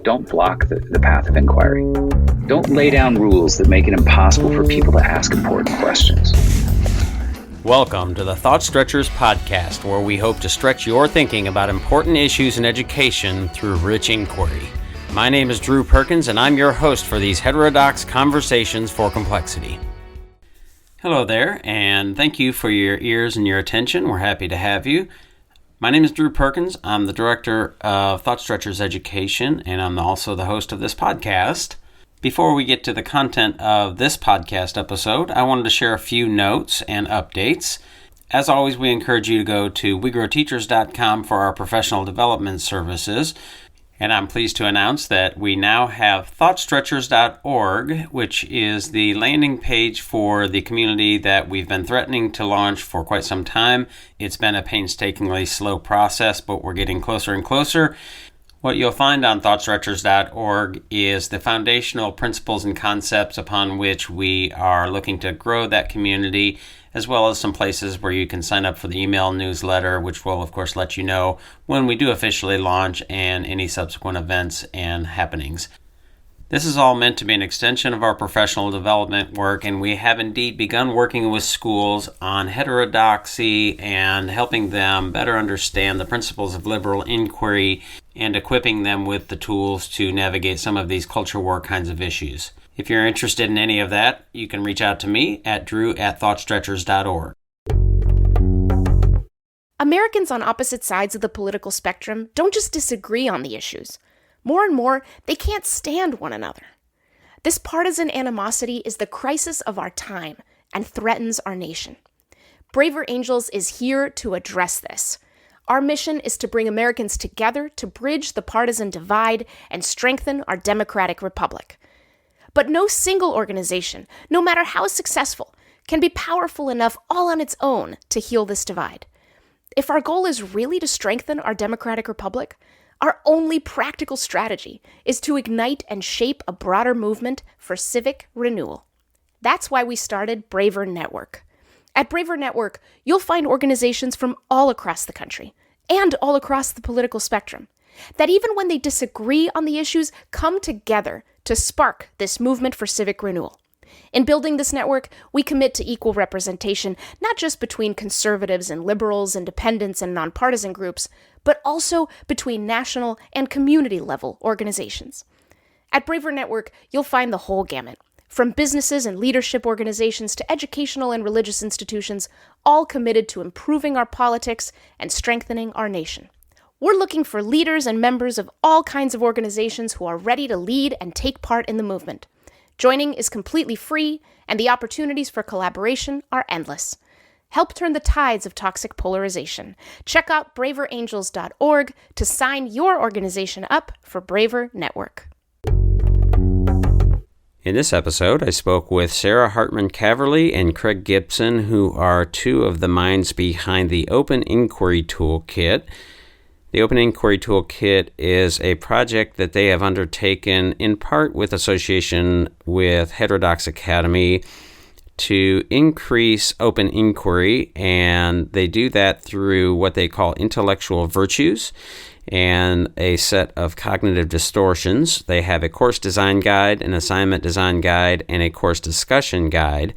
Don't block the path of inquiry. Don't lay down rules that make it impossible for people to ask important questions. Welcome to the Thought Stretchers podcast, where we hope to stretch your thinking about important issues in education through rich inquiry. My name is Drew Perkins, and I'm your host for these heterodox conversations for complexity. Hello there, and thank you for your ears and your attention. We're happy to have you. My name is Drew Perkins. I'm the director of Thought Stretchers Education, and I'm also the host of this podcast. Before we get to the content of this podcast episode, I wanted to share a few notes and updates. As always, we encourage you to go to wegrowteachers.com for our professional development services. And I'm pleased to announce that we now have thoughtstretchers.org, which is the landing page for the community that we've been threatening to launch for quite some time. It's been a painstakingly slow process, but we're getting closer and closer. What you'll find on thoughtstretchers.org is the foundational principles and concepts upon which we are looking to grow that community, as well as some places where you can sign up for the email newsletter, which will, of course, let you know when we do officially launch and any subsequent events and happenings. This is all meant to be an extension of our professional development work, and we have indeed begun working with schools on heterodoxy and helping them better understand the principles of liberal inquiry and equipping them with the tools to navigate some of these culture war kinds of issues. If you're interested in any of that, you can reach out to me at drew@thoughtstretchers.org. Americans on opposite sides of the political spectrum don't just disagree on the issues. More and more, they can't stand one another. This partisan animosity is the crisis of our time and threatens our nation. Braver Angels is here to address this. Our mission is to bring Americans together to bridge the partisan divide and strengthen our democratic republic. But no single organization, no matter how successful, can be powerful enough all on its own to heal this divide. If our goal is really to strengthen our democratic republic, our only practical strategy is to ignite and shape a broader movement for civic renewal. That's why we started Braver Network. At Braver Network, you'll find organizations from all across the country and all across the political spectrum that even when they disagree on the issues, come together to spark this movement for civic renewal. In building this network, we commit to equal representation, not just between conservatives and liberals, independents and nonpartisan groups, but also between national and community-level organizations. At Braver Network, you'll find the whole gamut, from businesses and leadership organizations to educational and religious institutions, all committed to improving our politics and strengthening our nation. We're looking for leaders and members of all kinds of organizations who are ready to lead and take part in the movement. Joining is completely free, and the opportunities for collaboration are endless. Help turn the tides of toxic polarization. Check out braverangels.org to sign your organization up for Braver Network. In this episode, I spoke with Sarah Hartman-Caverly and Craig Gibson, who are two of the minds behind the Open Inquiry Toolkit. The Open Inquiry Toolkit is a project that they have undertaken in part with association with Heterodox Academy to increase open inquiry, and they do that through what they call intellectual virtues and a set of cognitive distortions. They have a course design guide, an assignment design guide, and a course discussion guide,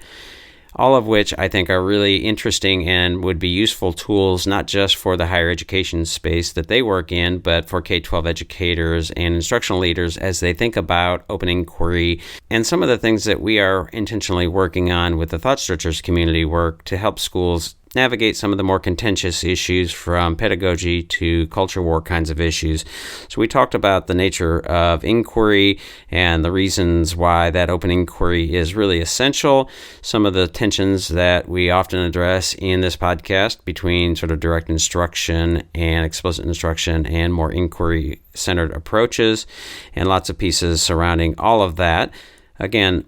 all of which I think are really interesting and would be useful tools, not just for the higher education space that they work in, but for K-12 educators and instructional leaders as they think about open inquiry and some of the things that we are intentionally working on with the Thought Stretchers community work to help schools navigate some of the more contentious issues from pedagogy to culture war kinds of issues. So we talked about the nature of inquiry and the reasons why that open inquiry is really essential, some of the tensions that we often address in this podcast between sort of direct instruction and explicit instruction and more inquiry-centered approaches, and lots of pieces surrounding all of that. Again,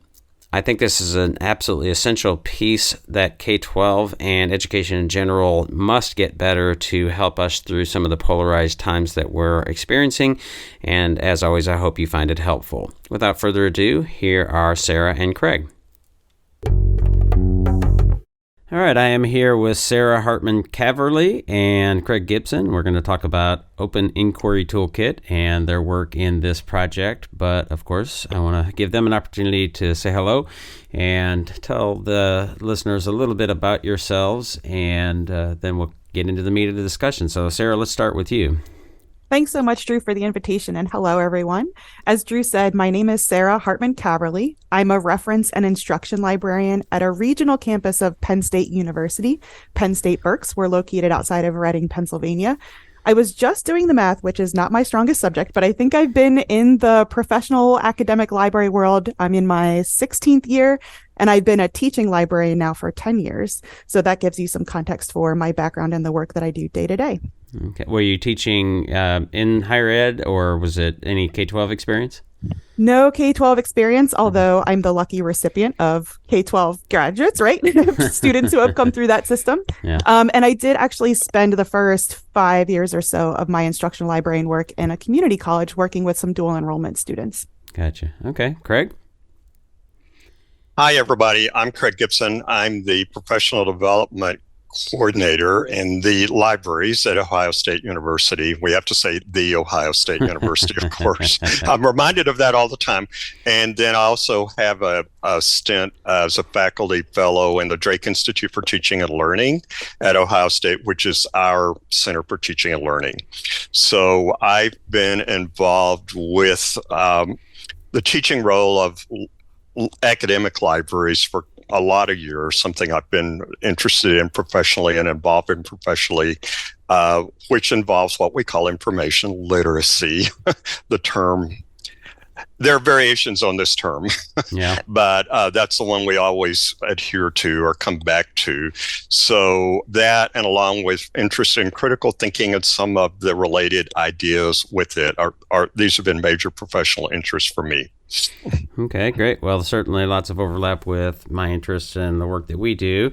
I think this is an absolutely essential piece that K-12 and education in general must get better to help us through some of the polarized times that we're experiencing. And as always, I hope you find it helpful. Without further ado, here are Sarah and Craig. All right, I am here with Sarah Hartman-Caverly and Craig Gibson. We're going to talk about Open Inquiry Toolkit and their work in this project. But of course, I want to give them an opportunity to say hello and tell the listeners a little bit about yourselves, and then we'll get into the meat of the discussion. So Sarah, let's start with you. Thanks so much, Drew, for the invitation, and hello, everyone. As Drew said, my name is Sarah Hartman-Caverly. I'm a reference and instruction librarian at a regional campus of Penn State University. Penn State Berks. We're located outside of Reading, Pennsylvania. I was just doing the math, which is not my strongest subject, but I think I've been in the professional academic library world. I'm in my 16th year, and I've been a teaching librarian now for 10 years. So that gives you some context for my background and the work that I do day to day. Okay. Were you teaching in higher ed, or was it any K-12 experience? No K-12 experience, although I'm the lucky recipient of K-12 graduates, right? Students who have come through that system. Yeah. And I did actually spend the first 5 years or so of my instructional librarian work in a community college working with some dual enrollment students. Gotcha. Okay. Craig? Hi, everybody. I'm Craig Gibson. I'm the professional development coordinator in the libraries at Ohio State University. We have to say the Ohio State University, of course. I'm reminded of that all the time. And then I also have a stint as a faculty fellow in the Drake Institute for Teaching and Learning at Ohio State, which is our Center for Teaching and Learning. So I've been involved with the teaching role of academic libraries for a lot of years, something I've been interested in professionally and involved in professionally, which involves what we call information literacy. The term, there are variations on this term, Yeah. but that's the one we always adhere to or come back to. So that, and along with interest in critical thinking and some of the related ideas with it, are these have been major professional interests for me. Okay, great. Well, certainly lots of overlap with my interests and the work that we do.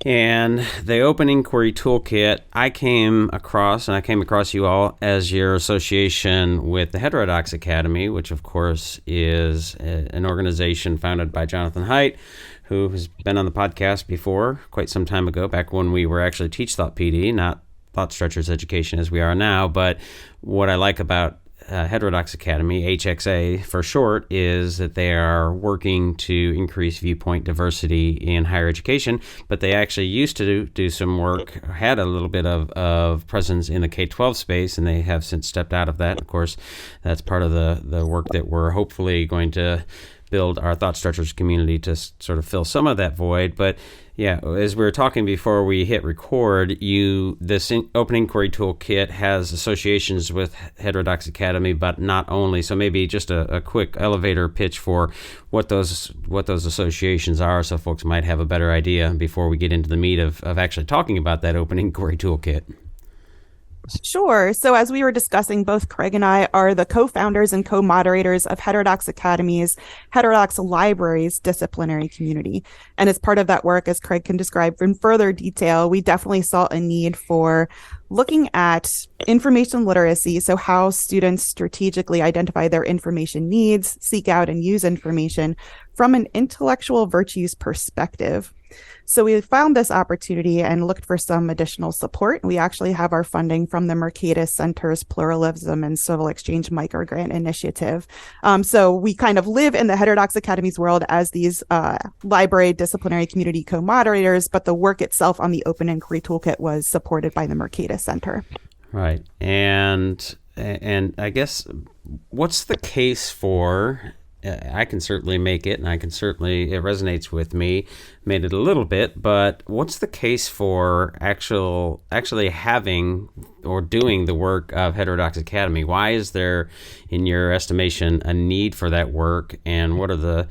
And the Open Inquiry Toolkit, I came across you all as your association with the Heterodox Academy, which of course is an organization founded by Jonathan Haidt, who has been on the podcast before quite some time ago, back when we were actually Teach Thought PD, not Thought Stretchers Education as we are now. But what I like about Heterodox Academy, HXA for short, is that they are working to increase viewpoint diversity in higher education, but they actually used to do some work, had a little bit of presence in the K-12 space, and they have since stepped out of that. Of course, that's part of the work that we're hopefully going to build our Thought Stretchers community to sort of fill some of that void. But yeah, as we were talking before we hit record, this Open Inquiry Toolkit has associations with Heterodox Academy, but not only. So maybe just a quick elevator pitch for what those associations are, so folks might have a better idea before we get into the meat of actually talking about that Open Inquiry Toolkit. Sure. So as we were discussing, both Craig and I are the co-founders and co-moderators of Heterodox Academy's Heterodox Libraries disciplinary community. And as part of that work, as Craig can describe in further detail, we definitely saw a need for looking at information literacy, so how students strategically identify their information needs, seek out and use information from an intellectual virtues perspective. So we found this opportunity and looked for some additional support. We actually have our funding from the Mercatus Center's Pluralism and Civil Exchange Microgrant Initiative. So we kind of live in the Heterodox Academy's world as these library disciplinary community co-moderators, but the work itself on the Open Inquiry Toolkit was supported by the Mercatus Center. Right. And I guess what's the case for... I can certainly make it, and it resonates with me, made it a little bit, but what's the case for actually having or doing the work of Heterodox Academy? Why is there, in your estimation, a need for that work, and what are the,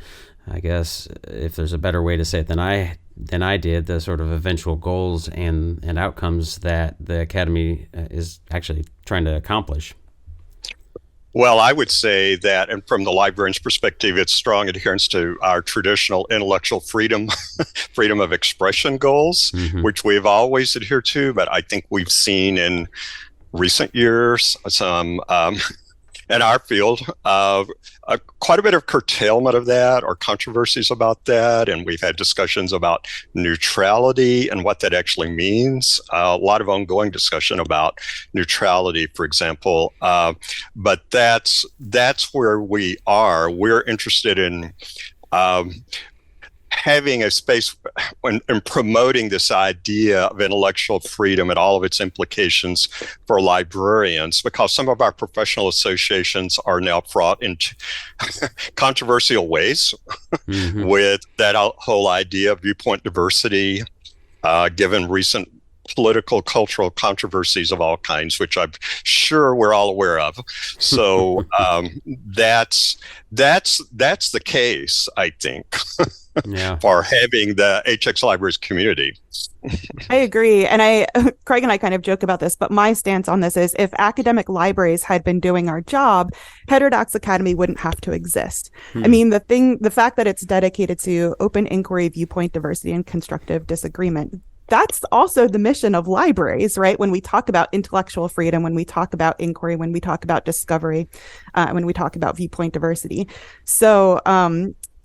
I guess, if there's a better way to say it than I did, the sort of eventual goals and outcomes that the Academy is actually trying to accomplish? Well, I would say that, and from the librarian's perspective, it's strong adherence to our traditional intellectual freedom, freedom of expression goals, which we've always adhered to. But I think we've seen in recent years some in our field, quite a bit of curtailment of that or controversies about that. And we've had discussions about neutrality and what that actually means. A lot of ongoing discussion about neutrality, for example. But that's where we are. We're interested in having a space and promoting this idea of intellectual freedom and all of its implications for librarians, because some of our professional associations are now fraught into controversial ways with that whole idea of viewpoint diversity, given recent political, cultural controversies of all kinds, which I'm sure we're all aware of. So that's the case, I think, for having the HX Libraries community. I agree. And Craig and I kind of joke about this, but my stance on this is if academic libraries had been doing our job, Heterodox Academy wouldn't have to exist. I mean, the fact that it's dedicated to open inquiry, viewpoint diversity, and constructive disagreement, that's also the mission of libraries, right? When we talk about intellectual freedom, when we talk about inquiry, when we talk about discovery, when we talk about viewpoint diversity. So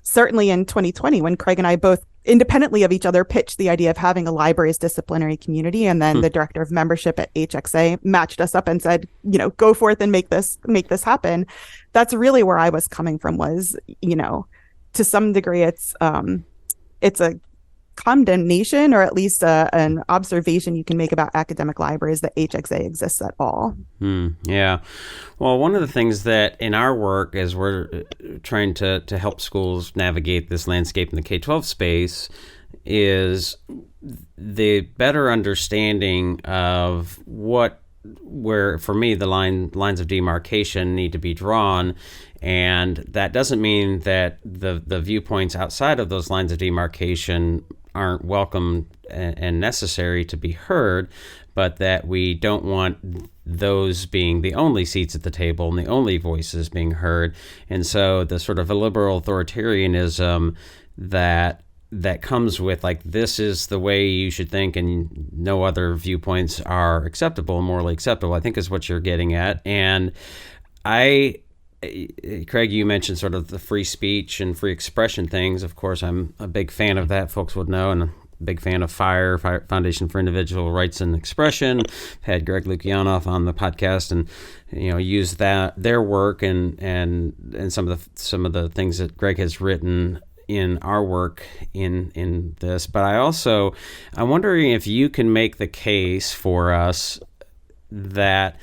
certainly in 2020, when Craig and I both independently of each other pitched the idea of having a libraries disciplinary community, and then the director of membership at HXA matched us up and said, go forth and make this happen. That's really where I was coming from, was, to some degree, it's a condemnation, or at least an observation you can make about academic libraries, that HXA exists at all. Yeah. Well, one of the things that in our work, as we're trying to help schools navigate this landscape in the K-12 space, is the better understanding of where for me the lines of demarcation need to be drawn. And that doesn't mean that the viewpoints outside of those lines of demarcation aren't welcome and necessary to be heard, but that we don't want those being the only seats at the table and the only voices being heard. And so the sort of a liberal authoritarianism that comes with, like, this is the way you should think and no other viewpoints are acceptable, morally acceptable, I think is what you're getting at. And Craig, you mentioned sort of the free speech and free expression things. Of course, I'm a big fan of that, folks would know, and a big fan of FIRE, Foundation for Individual Rights and Expression. Had Greg Lukianoff on the podcast, and use their work and some of the things that Greg has written in our work in this. But I'm wondering if you can make the case for us that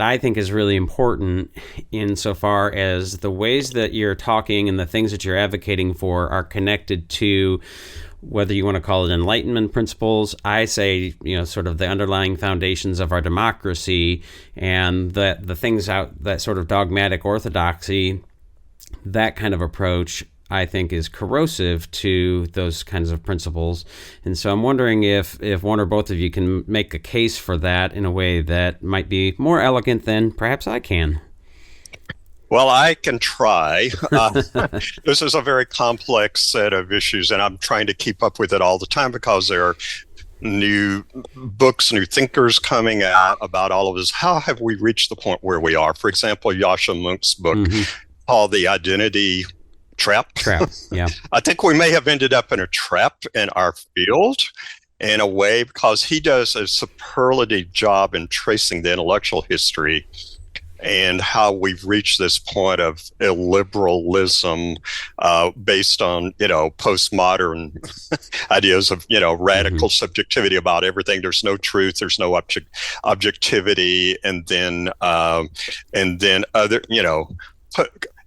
I think is really important, insofar as the ways that you're talking and the things that you're advocating for are connected to, whether you want to call it Enlightenment principles, I say, sort of the underlying foundations of our democracy, and the things out, that sort of dogmatic orthodoxy, that kind of approach, I think, is corrosive to those kinds of principles. And so I'm wondering if one or both of you can make a case for that in a way that might be more elegant than perhaps I can. Well, I can try. This is a very complex set of issues, and I'm trying to keep up with it all the time because there are new books, new thinkers coming out about all of this. How have we reached the point where we are? For example, Yascha Mounk's book called The Identity Trap. Yeah. I think we may have ended up in a trap in our field in a way, because he does a superlative job in tracing the intellectual history and how we've reached this point of illiberalism based on, postmodern ideas of, radical subjectivity about everything. There's no truth, there's no objectivity, and then other,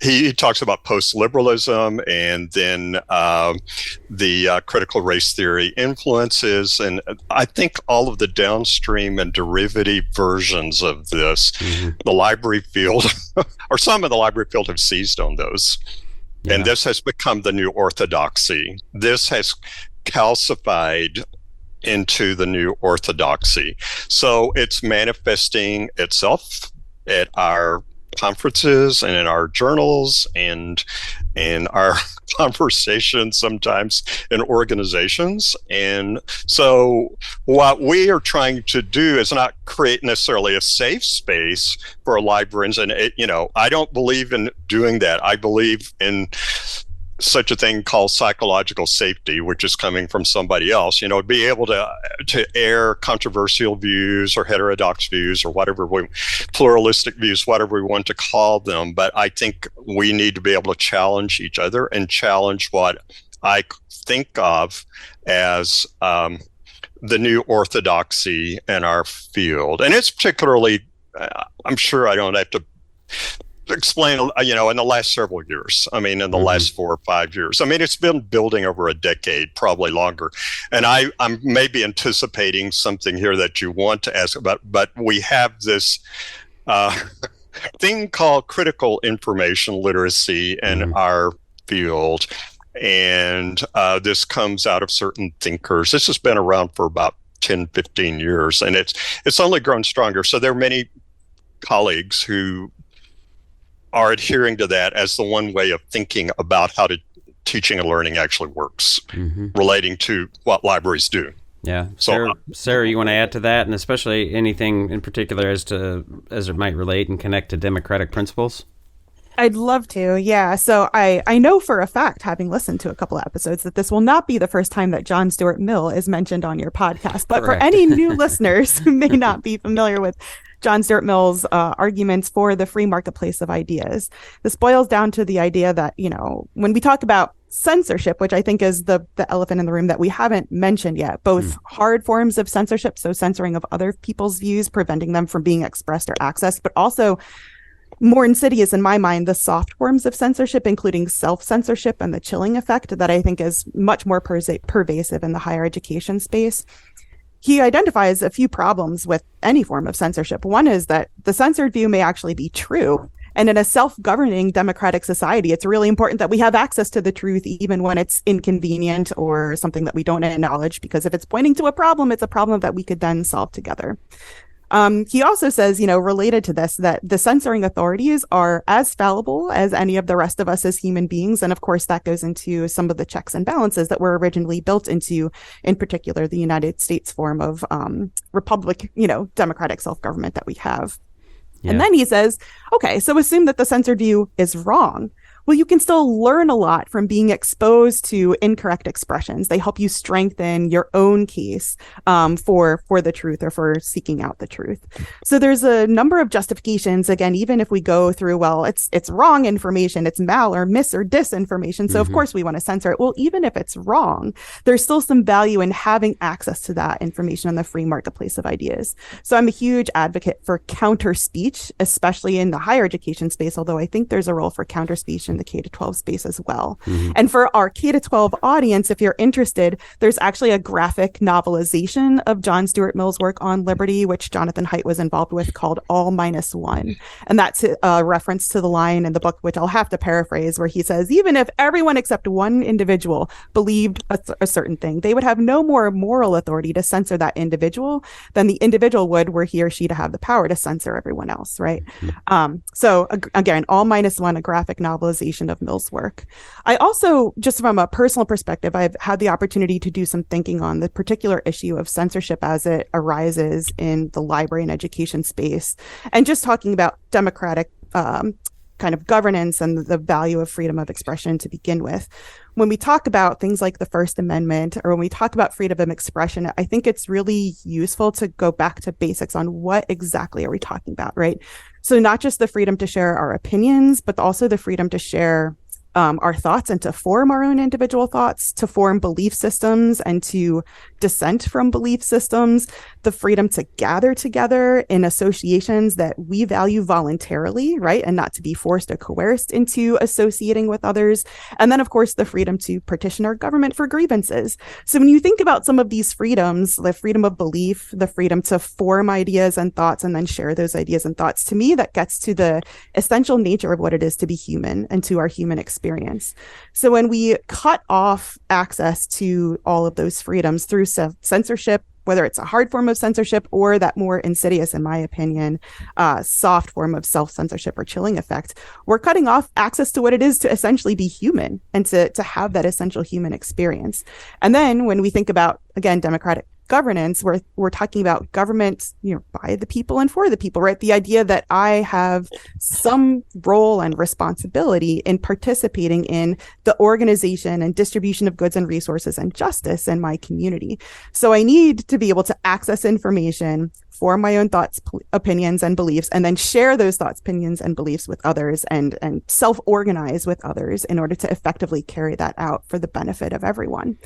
he talks about post-liberalism, and then the critical race theory influences. And I think all of the downstream and derivative versions of this, the library field, or some of the library field, have seized on those. Yeah. And this has become the new orthodoxy. This has calcified into the new orthodoxy. So it's manifesting itself at our conferences and in our journals and in our conversations sometimes in organizations. And so what we are trying to do is not create necessarily a safe space for librarians. And, I don't believe in doing that. I believe in such a thing called psychological safety, which is coming from somebody else, be able to air controversial views or heterodox views or pluralistic views, whatever we want to call them. But I think we need to be able to challenge each other and challenge what I think of as the new orthodoxy in our field. And it's particularly, I'm sure I don't have to explain, in the last several years. I mean, in the last 4 or 5 years. I mean, it's been building over a decade, probably longer. And I'm maybe anticipating something here that you want to ask about, but we have this thing called critical information literacy in our field. And this comes out of certain thinkers. This has been around for about 10, 15 years, and it's only grown stronger. So there are many colleagues who are adhering to that as the one way of thinking about how teaching and learning actually works, relating to what libraries do. Yeah. So, Sarah, you want to add to that, and especially anything in particular as it might relate and connect to democratic principles? I'd love to. Yeah. So I know for a fact, having listened to a couple of episodes, that this will not be the first time that John Stuart Mill is mentioned on your podcast. But Correct. For any new listeners who may not be familiar with John Stuart Mill's arguments for the free marketplace of ideas, this boils down to the idea that, when we talk about censorship, which I think is the elephant in the room that we haven't mentioned yet, both hard forms of censorship, so censoring of other people's views, preventing them from being expressed or accessed, but also more insidious in my mind, the soft forms of censorship, including self-censorship and the chilling effect, that I think is much more pervasive in the higher education space. He identifies a few problems with any form of censorship. One is that the censored view may actually be true. And in a self-governing democratic society, it's really important that we have access to the truth, even when it's inconvenient or something that we don't acknowledge, because if it's pointing to a problem, it's a problem that we could then solve together. He also says, related to this, that the censoring authorities are as fallible as any of the rest of us as human beings. And of course, that goes into some of the checks and balances that were originally built into, in particular, the United States form of republic, democratic self-government that we have. Yeah. And then he says, okay, so assume that the censored view is wrong. Well, you can still learn a lot from being exposed to incorrect expressions. They help you strengthen your own case for the truth or for seeking out the truth. So there's a number of justifications. Again, even if we go through, well, it's wrong information, it's mal or mis or disinformation. So of course we want to censor it. Well, even if it's wrong, there's still some value in having access to that information in the free marketplace of ideas. So I'm a huge advocate for counter speech, especially in the higher education space, although I think there's a role for counter speech in the K-12 space as well. And for our K-12 audience, if you're interested, there's actually a graphic novelization of John Stuart Mill's work on liberty, which Jonathan Haidt was involved with, called All Minus One. And that's a reference to the line in the book, which I'll have to paraphrase, where he says, even if everyone except one individual believed a certain thing, they would have no more moral authority to censor that individual than the individual would were he or she to have the power to censor everyone else, right? So again, All Minus One, a graphic novelization of Mill's work. I also, just from a personal perspective, I've had the opportunity to do some thinking on the particular issue of censorship as it arises in the library and education space, and just talking about democratic kind of governance and the value of freedom of expression to begin with. When we talk about things like the First Amendment, or when we talk about freedom of expression, I think it's really useful to go back to basics on what exactly are we talking about, right? So not just the freedom to share our opinions, but also the freedom to share our thoughts and to form our own individual thoughts, to form belief systems and to dissent from belief systems, the freedom to gather together in associations that we value voluntarily, right? And not to be forced or coerced into associating with others. And then, of course, the freedom to petition our government for grievances. So when you think about some of these freedoms, the freedom of belief, the freedom to form ideas and thoughts and then share those ideas and thoughts, to me, that gets to the essential nature of what it is to be human and to our human experience. So when we cut off access to all of those freedoms through censorship, whether it's a hard form of censorship or that more insidious, in my opinion, soft form of self-censorship or chilling effect, we're cutting off access to what it is to essentially be human and to have that essential human experience. And then when we think about, again, democratic governance, we're talking about government, by the people and for the people, right? The idea that I have some role and responsibility in participating in the organization and distribution of goods and resources and justice in my community. So I need to be able to access information, form my own thoughts, opinions, and beliefs, and then share those thoughts, opinions, and beliefs with others and self-organize with others in order to effectively carry that out for the benefit of everyone.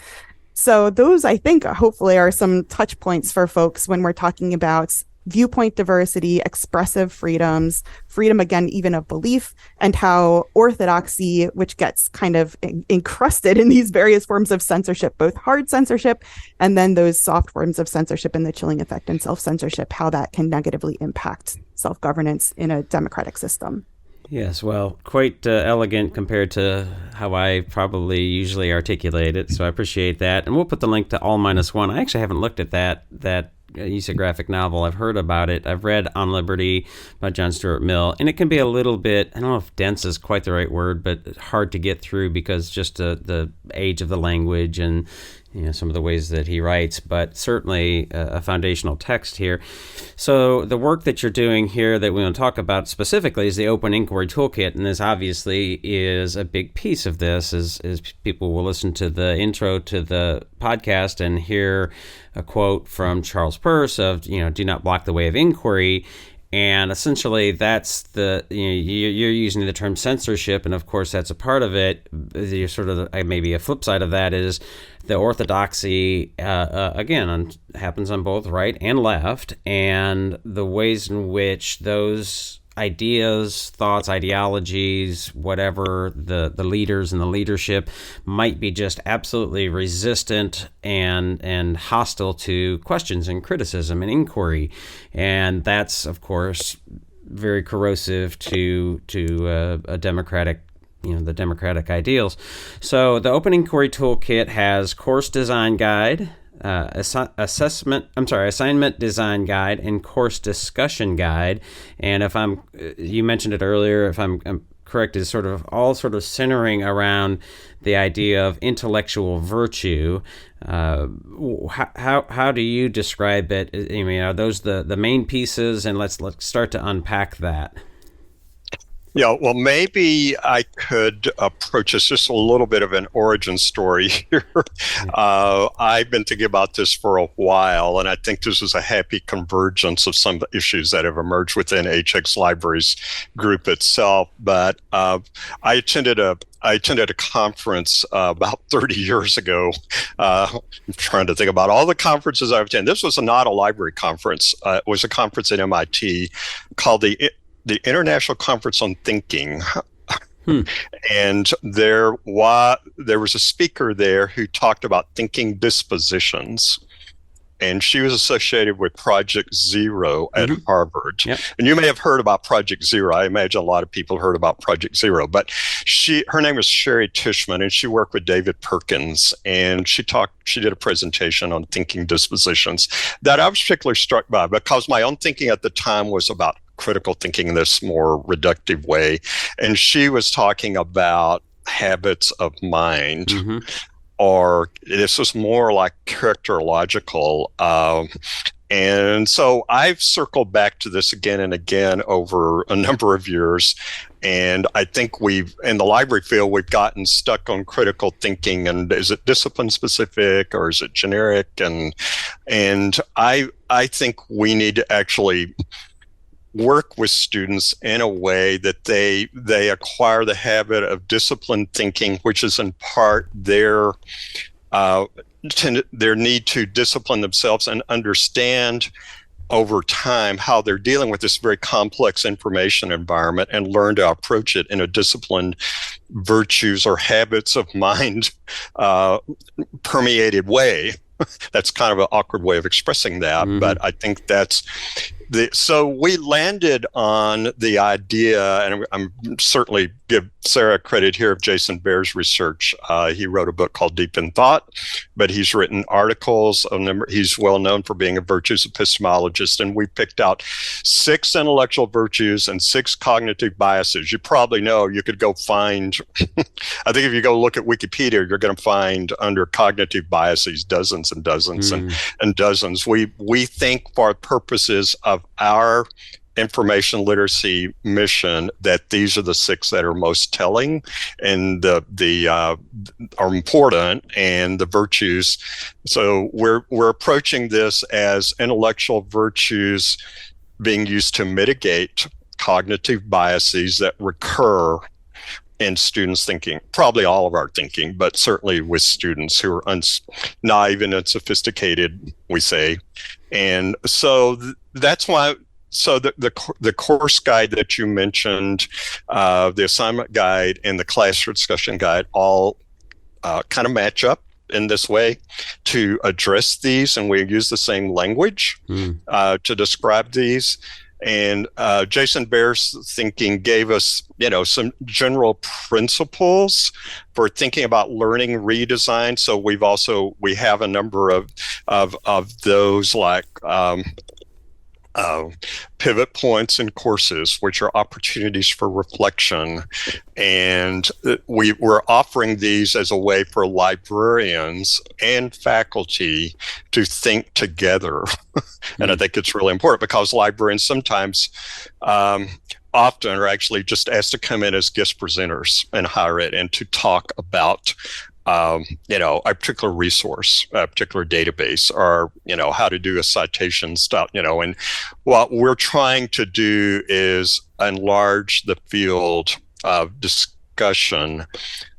So those, I think, hopefully are some touch points for folks when we're talking about viewpoint diversity, expressive freedoms, freedom, again, even of belief, and how orthodoxy, which gets kind of encrusted in these various forms of censorship, both hard censorship and then those soft forms of censorship and the chilling effect and self-censorship, how that can negatively impact self-governance in a democratic system. Yes, well, quite elegant compared to how I probably usually articulate it, so I appreciate that. And we'll put the link to All Minus One. I actually haven't looked at that graphic novel. I've heard about it. I've read On Liberty by John Stuart Mill, and it can be a little bit, I don't know if dense is quite the right word, but hard to get through because just the age of the language and some of the ways that he writes, but certainly a foundational text here. So the work that you're doing here that we want to talk about specifically is the Open Inquiry Toolkit, and this obviously is a big piece of this as people will listen to the intro to the podcast and hear a quote from Charles Peirce of, do not block the way of inquiry. And essentially, that's you're using the term censorship, and of course, that's a part of it. You're sort of maybe a flip side of that is the orthodoxy, again, happens on both right and left, and the ways in which those ideas, thoughts, ideologies, whatever the leaders and the leadership might be just absolutely resistant and hostile to questions and criticism and inquiry. And that's, of course, very corrosive to a democratic, the democratic ideals. So the Open Inquiry Toolkit has course design guide, assignment design guide, and course discussion guide. And you mentioned it earlier, if I'm correct, is all centering around the idea of intellectual virtue. How do you describe it? I mean, are those the main pieces? And let's start to unpack that. Yeah, well, maybe I could approach this just a little bit of an origin story here. I've been thinking about this for a while, and I think this is a happy convergence of some issues that have emerged within HX Libraries group itself. But I attended a conference about 30 years ago. I'm trying to think about all the conferences I've attended. This was not a library conference. It was a conference at MIT called the International Conference on Thinking. And there was a speaker there who talked about thinking dispositions. And she was associated with Project Zero at Harvard. Yep. And you may have heard about Project Zero. I imagine a lot of people heard about Project Zero. But her name was Sherry Tishman, and she worked with David Perkins. And she did a presentation on thinking dispositions that I was particularly struck by because my own thinking at the time was about critical thinking in this more reductive way. And she was talking about habits of mind. Or this was more like characterological. And so I've circled back to this again and again over a number of years. And I think in the library field, we've gotten stuck on critical thinking. And is it discipline specific or is it generic? And I think we need to actually work with students in a way that they acquire the habit of disciplined thinking, which is in part their need to discipline themselves and understand over time how they're dealing with this very complex information environment and learn to approach it in a disciplined virtues or habits of mind permeated way. That's kind of an awkward way of expressing that, but I think that's So we landed on the idea, and I'm certainly give Sarah credit here of Jason Baer's research. He wrote a book called Deep in Thought, but he's written articles. He's well known for being a virtues epistemologist, and we picked out 6 intellectual virtues and 6 cognitive biases. You probably know, you could go find, I think if you go look at Wikipedia, you're going to find under cognitive biases dozens and dozens and dozens. We think for purposes of our information literacy mission that these are the 6 that are most telling and are important, and the virtues. So we're approaching this as intellectual virtues being used to mitigate cognitive biases that recur in students' thinking, probably all of our thinking, but certainly with students who are naive and unsophisticated, we say. And so that's why. So the course guide that you mentioned, the assignment guide, and the class discussion guide all kind of match up in this way to address these, and we use the same language to describe these. And Jason Baer's thinking gave us, some general principles for thinking about learning redesign. So we have a number of those, like pivot points in courses, which are opportunities for reflection. And we're offering these as a way for librarians and faculty to think together. And I think it's really important because librarians sometimes often are actually just asked to come in as guest presenters in higher ed and to talk about a particular resource, a particular database, or, how to do a citation stuff, and what we're trying to do is enlarge the field of discussion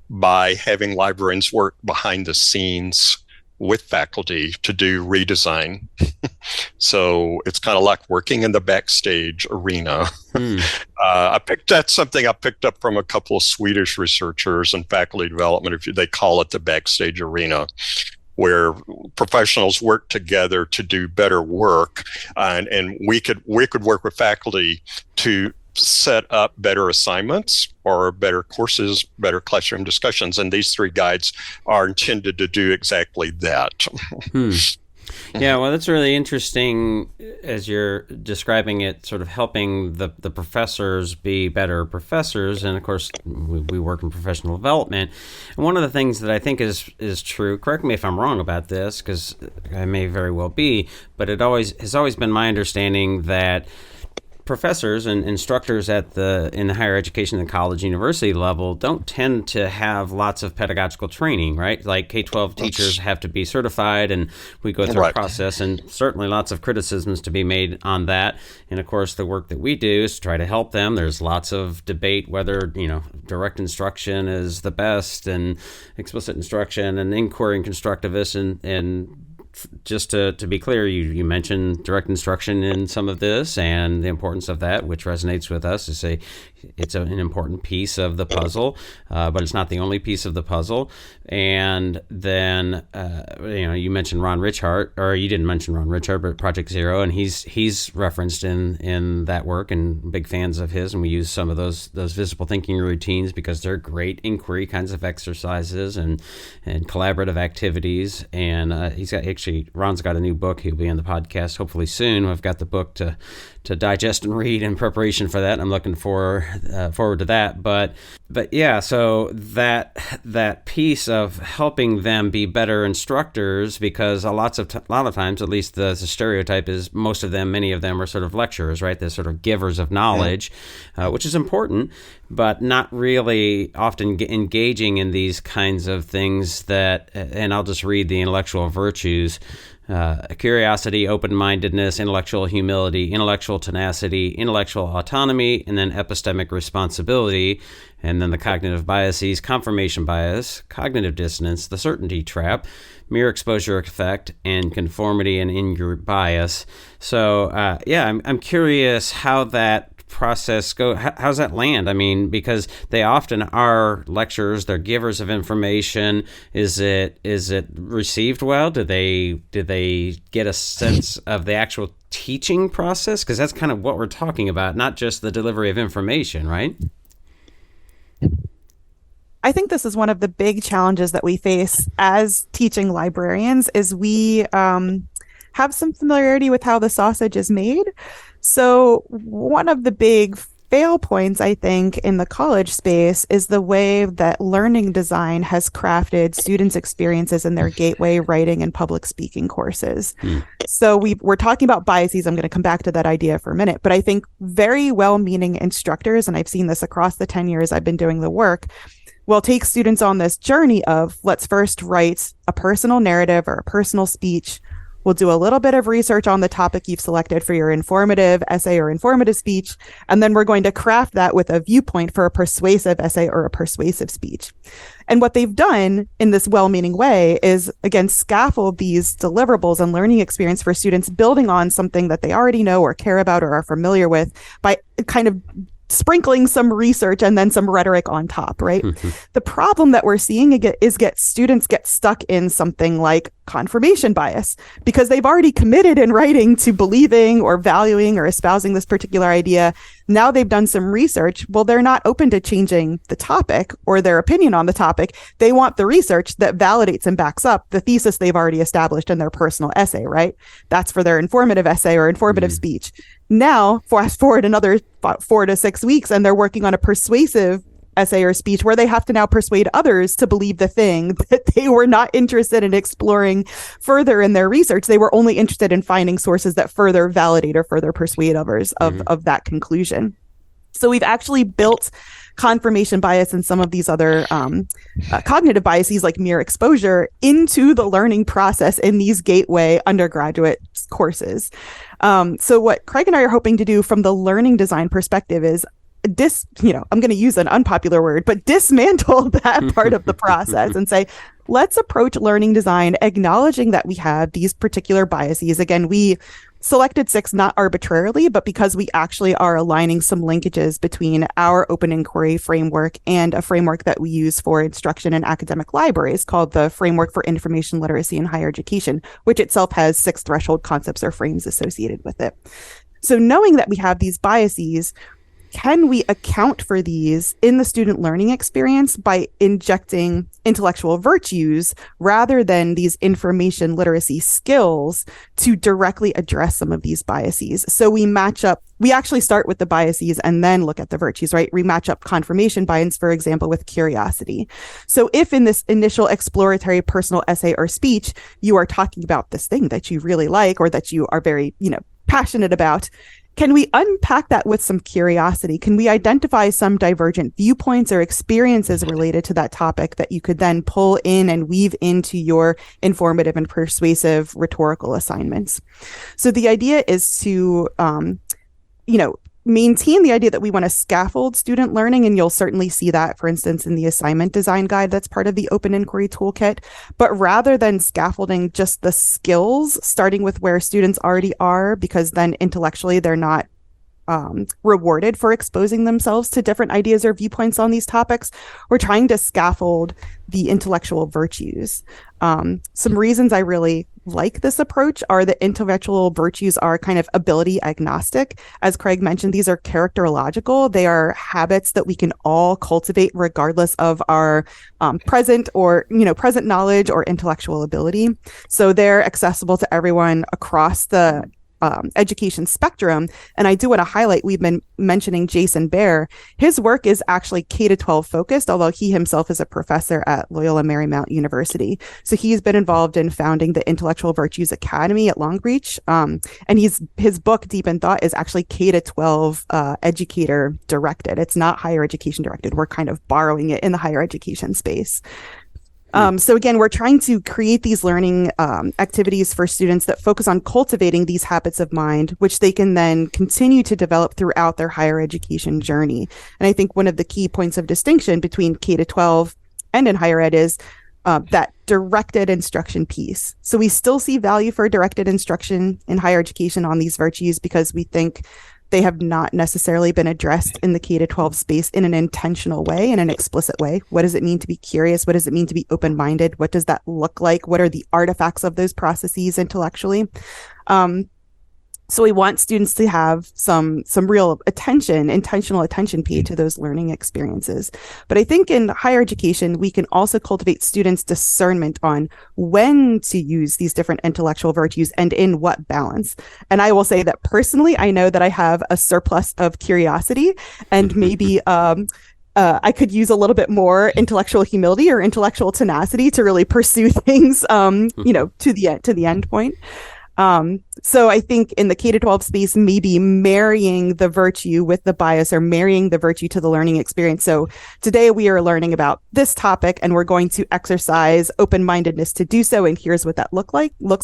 by having librarians work behind the scenes with faculty to do redesign. So it's kind of like working in the backstage arena. That's something I picked up from a couple of Swedish researchers in faculty development. They call it the backstage arena, where professionals work together to do better work, and we could work with faculty to set up better assignments or better courses, better classroom discussions. And these 3 guides are intended to do exactly that. Yeah, well, that's really interesting as you're describing it, sort of helping the professors be better professors. And of course, we work in professional development. And one of the things that I think is true, correct me if I'm wrong about this, because I may very well be, but it has always been my understanding that professors and instructors in the higher education and college university level don't tend to have lots of pedagogical training, right? Like K-12 teachers have to be certified, and we go through a process, and certainly lots of criticisms to be made on that. And of course, the work that we do is to try to help them. There's lots of debate whether, direct instruction is the best, and explicit instruction, and inquiry and constructivist, and just to be clear, you mentioned direct instruction in some of this and the importance of that, which resonates with us. It's an important piece of the puzzle, but it's not the only piece of the puzzle. And then, you mentioned Ron Richart, or you didn't mention Ron Richart, but Project Zero, and he's referenced in that work, and big fans of his. And we use some of those visible thinking routines because they're great inquiry kinds of exercises and collaborative activities. And Ron's got a new book. He'll be on the podcast hopefully soon. I've got the book to digest and read in preparation for that, and I'm looking forward to that. But yeah, so that piece of helping them be better instructors, because a lot of times, at least the stereotype is many of them are sort of lecturers, right? They're sort of givers of knowledge, which is important, but not really often engaging in these kinds of things and I'll just read the intellectual virtues: curiosity, open-mindedness, intellectual humility, intellectual tenacity, intellectual autonomy, and then epistemic responsibility, and then the cognitive biases: confirmation bias, cognitive dissonance, the certainty trap, mere exposure effect, and conformity and in-group bias. So, I'm curious how that process go? How's that land? I mean, because they often are lecturers, they're givers of information. Is it received well? Do they get a sense of the actual teaching process? Because that's kind of what we're talking about, not just the delivery of information, right? I think this is one of the big challenges that we face as teaching librarians is we have some familiarity with how the sausage is made. So one of the big fail points, I think, in the college space is the way that learning design has crafted students' experiences in their gateway writing and public speaking courses. So we're talking about biases. I'm going to come back to that idea for a minute, but I think very well-meaning instructors, and I've seen this across the 10 years I've been doing the work, will take students on this journey of, let's first write a personal narrative or a personal speech. We'll do a little bit of research on the topic you've selected for your informative essay or informative speech, and then we're going to craft that with a viewpoint for a persuasive essay or a persuasive speech. And what they've done in this well-meaning way is, again, scaffold these deliverables and learning experience for students building on something that they already know or care about or are familiar with by kind of sprinkling some research and then some rhetoric on top, right? The problem that we're seeing is students get stuck in something like confirmation bias because they've already committed in writing to believing or valuing or espousing this particular idea. Now they've done some research. Well, they're not open to changing the topic or their opinion on the topic. They want the research that validates and backs up the thesis they've already established in their personal essay, right? That's for their informative essay or informative speech. Now, fast forward another 4 to 6 weeks, and they're working on a persuasive essay or speech where they have to now persuade others to believe the thing that they were not interested in exploring further in their research. They were only interested in finding sources that further validate or further persuade others of that conclusion. So we've actually built confirmation bias and some of these other cognitive biases like mere exposure into the learning process in these gateway undergraduate courses. So what Craig and I are hoping to do from the learning design perspective is I'm going to use an unpopular word, but dismantle that part of the process and say, let's approach learning design acknowledging that we have these particular biases. Again, we selected 6 not arbitrarily, but because we actually are aligning some linkages between our open inquiry framework and a framework that we use for instruction in academic libraries called the Framework for Information Literacy in Higher Education, which itself has 6 threshold concepts or frames associated with it. So knowing that we have these biases, can we account for these in the student learning experience by injecting intellectual virtues rather than these information literacy skills to directly address some of these biases? So we actually start with the biases and then look at the virtues, right? We match up confirmation bias, for example, with curiosity. So if in this initial exploratory personal essay or speech, you are talking about this thing that you really like or that you are very, passionate about, can we unpack that with some curiosity? Can we identify some divergent viewpoints or experiences related to that topic that you could then pull in and weave into your informative and persuasive rhetorical assignments? So the idea is to, maintain the idea that we want to scaffold student learning, and you'll certainly see that, for instance, in the assignment design guide that's part of the Open Inquiry Toolkit. But rather than scaffolding just the skills, starting with where students already are, because then intellectually they're not rewarded for exposing themselves to different ideas or viewpoints on these topics, we're trying to scaffold the intellectual virtues. Some reasons I really like this approach are that intellectual virtues are kind of ability agnostic. As Craig mentioned, these are characterological. They are habits that we can all cultivate regardless of our present knowledge or intellectual ability. So they're accessible to everyone across the education spectrum. And I do want to highlight, we've been mentioning Jason Baer. His work is actually K-12 focused, although he himself is a professor at Loyola Marymount University. So he's been involved in founding the Intellectual Virtues Academy at Long Beach. And his book, Deep in Thought, is actually K-12 educator directed. It's not higher education directed. We're kind of borrowing it in the higher education space. So again, we're trying to create these learning activities for students that focus on cultivating these habits of mind, which they can then continue to develop throughout their higher education journey. And I think one of the key points of distinction between K-12 and in higher ed is that directed instruction piece. So we still see value for directed instruction in higher education on these virtues because we think they have not necessarily been addressed in the K-12 space in an intentional way, in an explicit way. What does it mean to be curious? What does it mean to be open-minded? What does that look like? What are the artifacts of those processes intellectually? So we want students to have some real intentional attention paid to those learning experiences. But I think in higher education, we can also cultivate students' discernment on when to use these different intellectual virtues and in what balance. And I will say that personally, I know that I have a surplus of curiosity, and maybe I could use a little bit more intellectual humility or intellectual tenacity to really pursue things, to the end point. So I think in the K-12 space, maybe marrying the virtue with the bias, or marrying the virtue to the learning experience. So today we are learning about this topic, and we're going to exercise open-mindedness to do so. And here's what that looks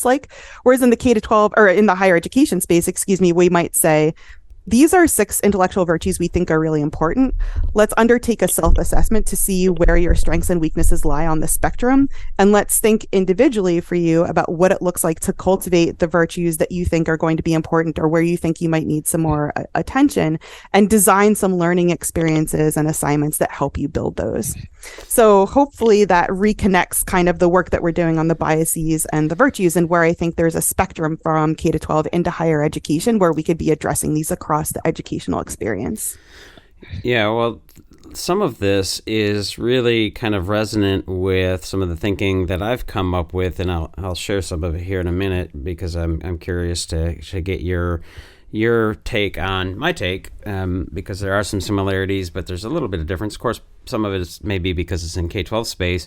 like. Whereas in the K-12, or in the higher education space, we might say, these are 6 intellectual virtues we think are really important. Let's undertake a self-assessment to see where your strengths and weaknesses lie on the spectrum. And let's think individually for you about what it looks like to cultivate the virtues that you think are going to be important, or where you think you might need some more attention, and design some learning experiences and assignments that help you build those. So hopefully that reconnects kind of the work that we're doing on the biases and the virtues, and where I think there's a spectrum from K-12 into higher education where we could be addressing these across the educational experience. Yeah, well, some of this is really kind of resonant with some of the thinking that I've come up with, and I'll share some of it here in a minute, because I'm curious to get your take on my take, because there are some similarities, but there's a little bit of difference. Of course, some of it is maybe because it's in K-12 space.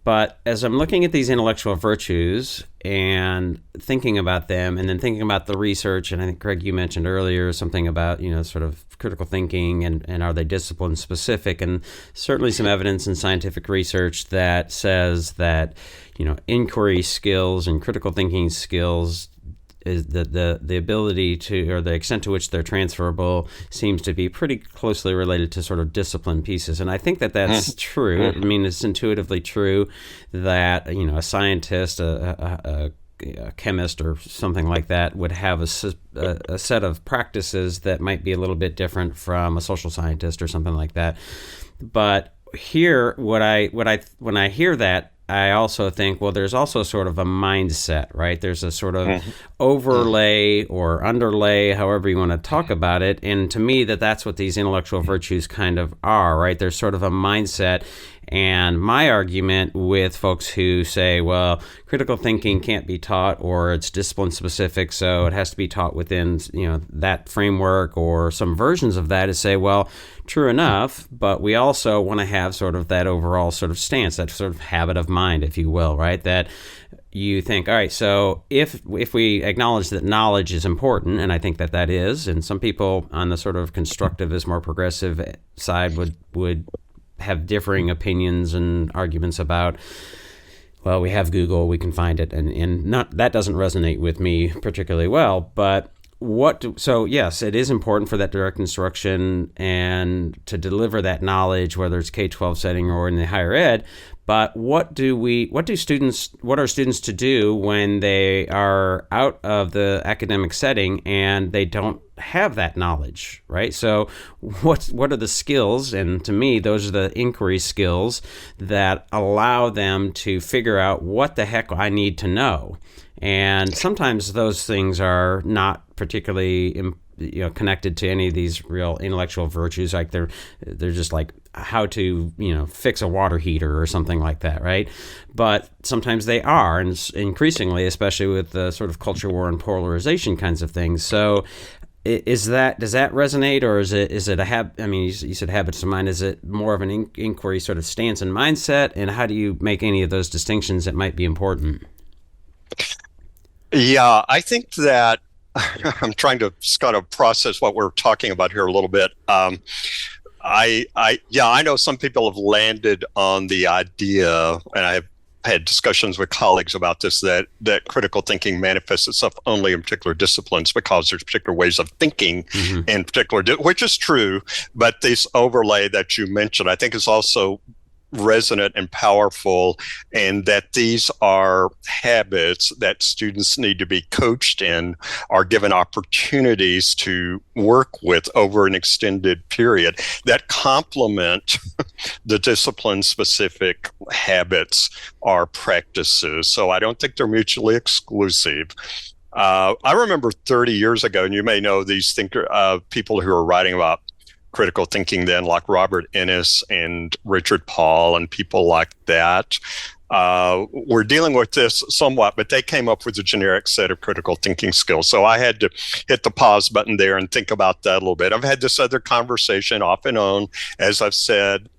But as I'm looking at these intellectual virtues and thinking about them, and then thinking about the research, and I think, Craig, you mentioned earlier something about, sort of critical thinking, and are they discipline specific? And certainly some evidence in scientific research that says that, inquiry skills and critical thinking skills is the ability to, or the extent to which they're transferable, seems to be pretty closely related to sort of discipline pieces. And I think that that's true. I mean, it's intuitively true that, a scientist, a chemist or something like that would have a set of practices that might be a little bit different from a social scientist or something like that. But here, when I hear that, I also think, well, there's also sort of a mindset, right? There's a sort of overlay or underlay, however you want to talk about it. And to me, that's what these intellectual virtues kind of are, right? There's sort of a mindset. And my argument with folks who say, well, critical thinking can't be taught, or it's discipline specific, so it has to be taught within, that framework or some versions of that, is say, well, true enough, but we also want to have sort of that overall sort of stance, that sort of habit of mind, if you will, right? That you think, all right, so if we acknowledge that knowledge is important, and I think that is, and some people on the sort of constructivist, more progressive side would have differing opinions and arguments about, well, we have Google, we can find it, and not that doesn't resonate with me particularly well. But so yes, it is important for that direct instruction and to deliver that knowledge, whether it's K-12 setting or in the higher ed. But what are students to do when they are out of the academic setting and they don't have that knowledge, right? So what are the skills? And to me, those are the inquiry skills that allow them to figure out what the heck I need to know. And sometimes those things are not particularly connected to any of these real intellectual virtues, like they're just like how to fix a water heater or something like that, right? But sometimes they are, and increasingly, especially with the sort of culture war and polarization kinds of things. So does that resonate, or is it a habit? I mean, you said habits of mind. Is it more of an inquiry sort of stance and mindset? And how do you make any of those distinctions that might be important? Yeah, I think that I'm trying to kind of process what we're talking about here a little bit. I know some people have landed on the idea, and I've had discussions with colleagues about this, that critical thinking manifests itself only in particular disciplines because there's particular ways of thinking in particular, which is true. But this overlay that you mentioned, I think, is also resonant and powerful, and that these are habits that students need to be coached in, are given opportunities to work with over an extended period that complement the discipline-specific habits or practices. So I don't think they're mutually exclusive. I remember 30 years ago, and you may know these people who are writing about critical thinking then, like Robert Ennis and Richard Paul and people like that. We're dealing with this somewhat, but they came up with a generic set of critical thinking skills. So I had to hit the pause button there and think about that a little bit. I've had this other conversation off and on, as I've said,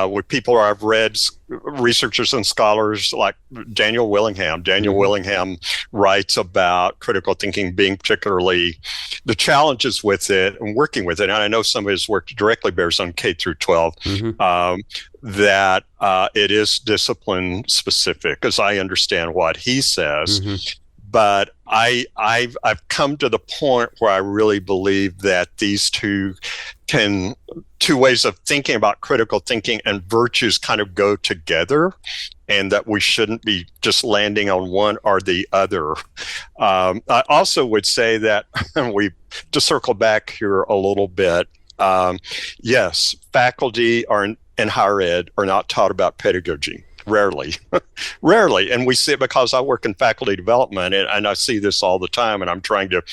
with people I've read, researchers and scholars like Daniel Willingham. Daniel Willingham writes about critical thinking being particularly the challenges with it and working with it. And I know some of his work directly bears on K through 12, that it is discipline specific, as I understand what he says. But I've come to the point where I really believe that these two ways of thinking about critical thinking and virtues kind of go together, and that we shouldn't be just landing on one or the other. I also would say that, to circle back here a little bit, yes, faculty in higher ed are not taught about pedagogy. Rarely. And we see it because I work in faculty development, and I see this all the time, and I'm trying to,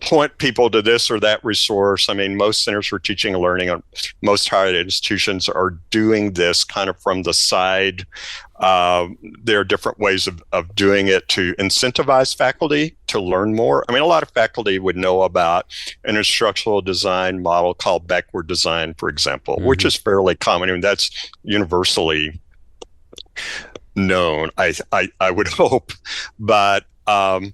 point people to this or that resource. I mean, most centers for teaching and learning, most higher ed institutions are doing this kind of from the side. There are different ways of doing it to incentivize faculty to learn more. I mean, a lot of faculty would know about an instructional design model called backward design, for example, which is fairly common. I mean, that's universally known, I would hope. But I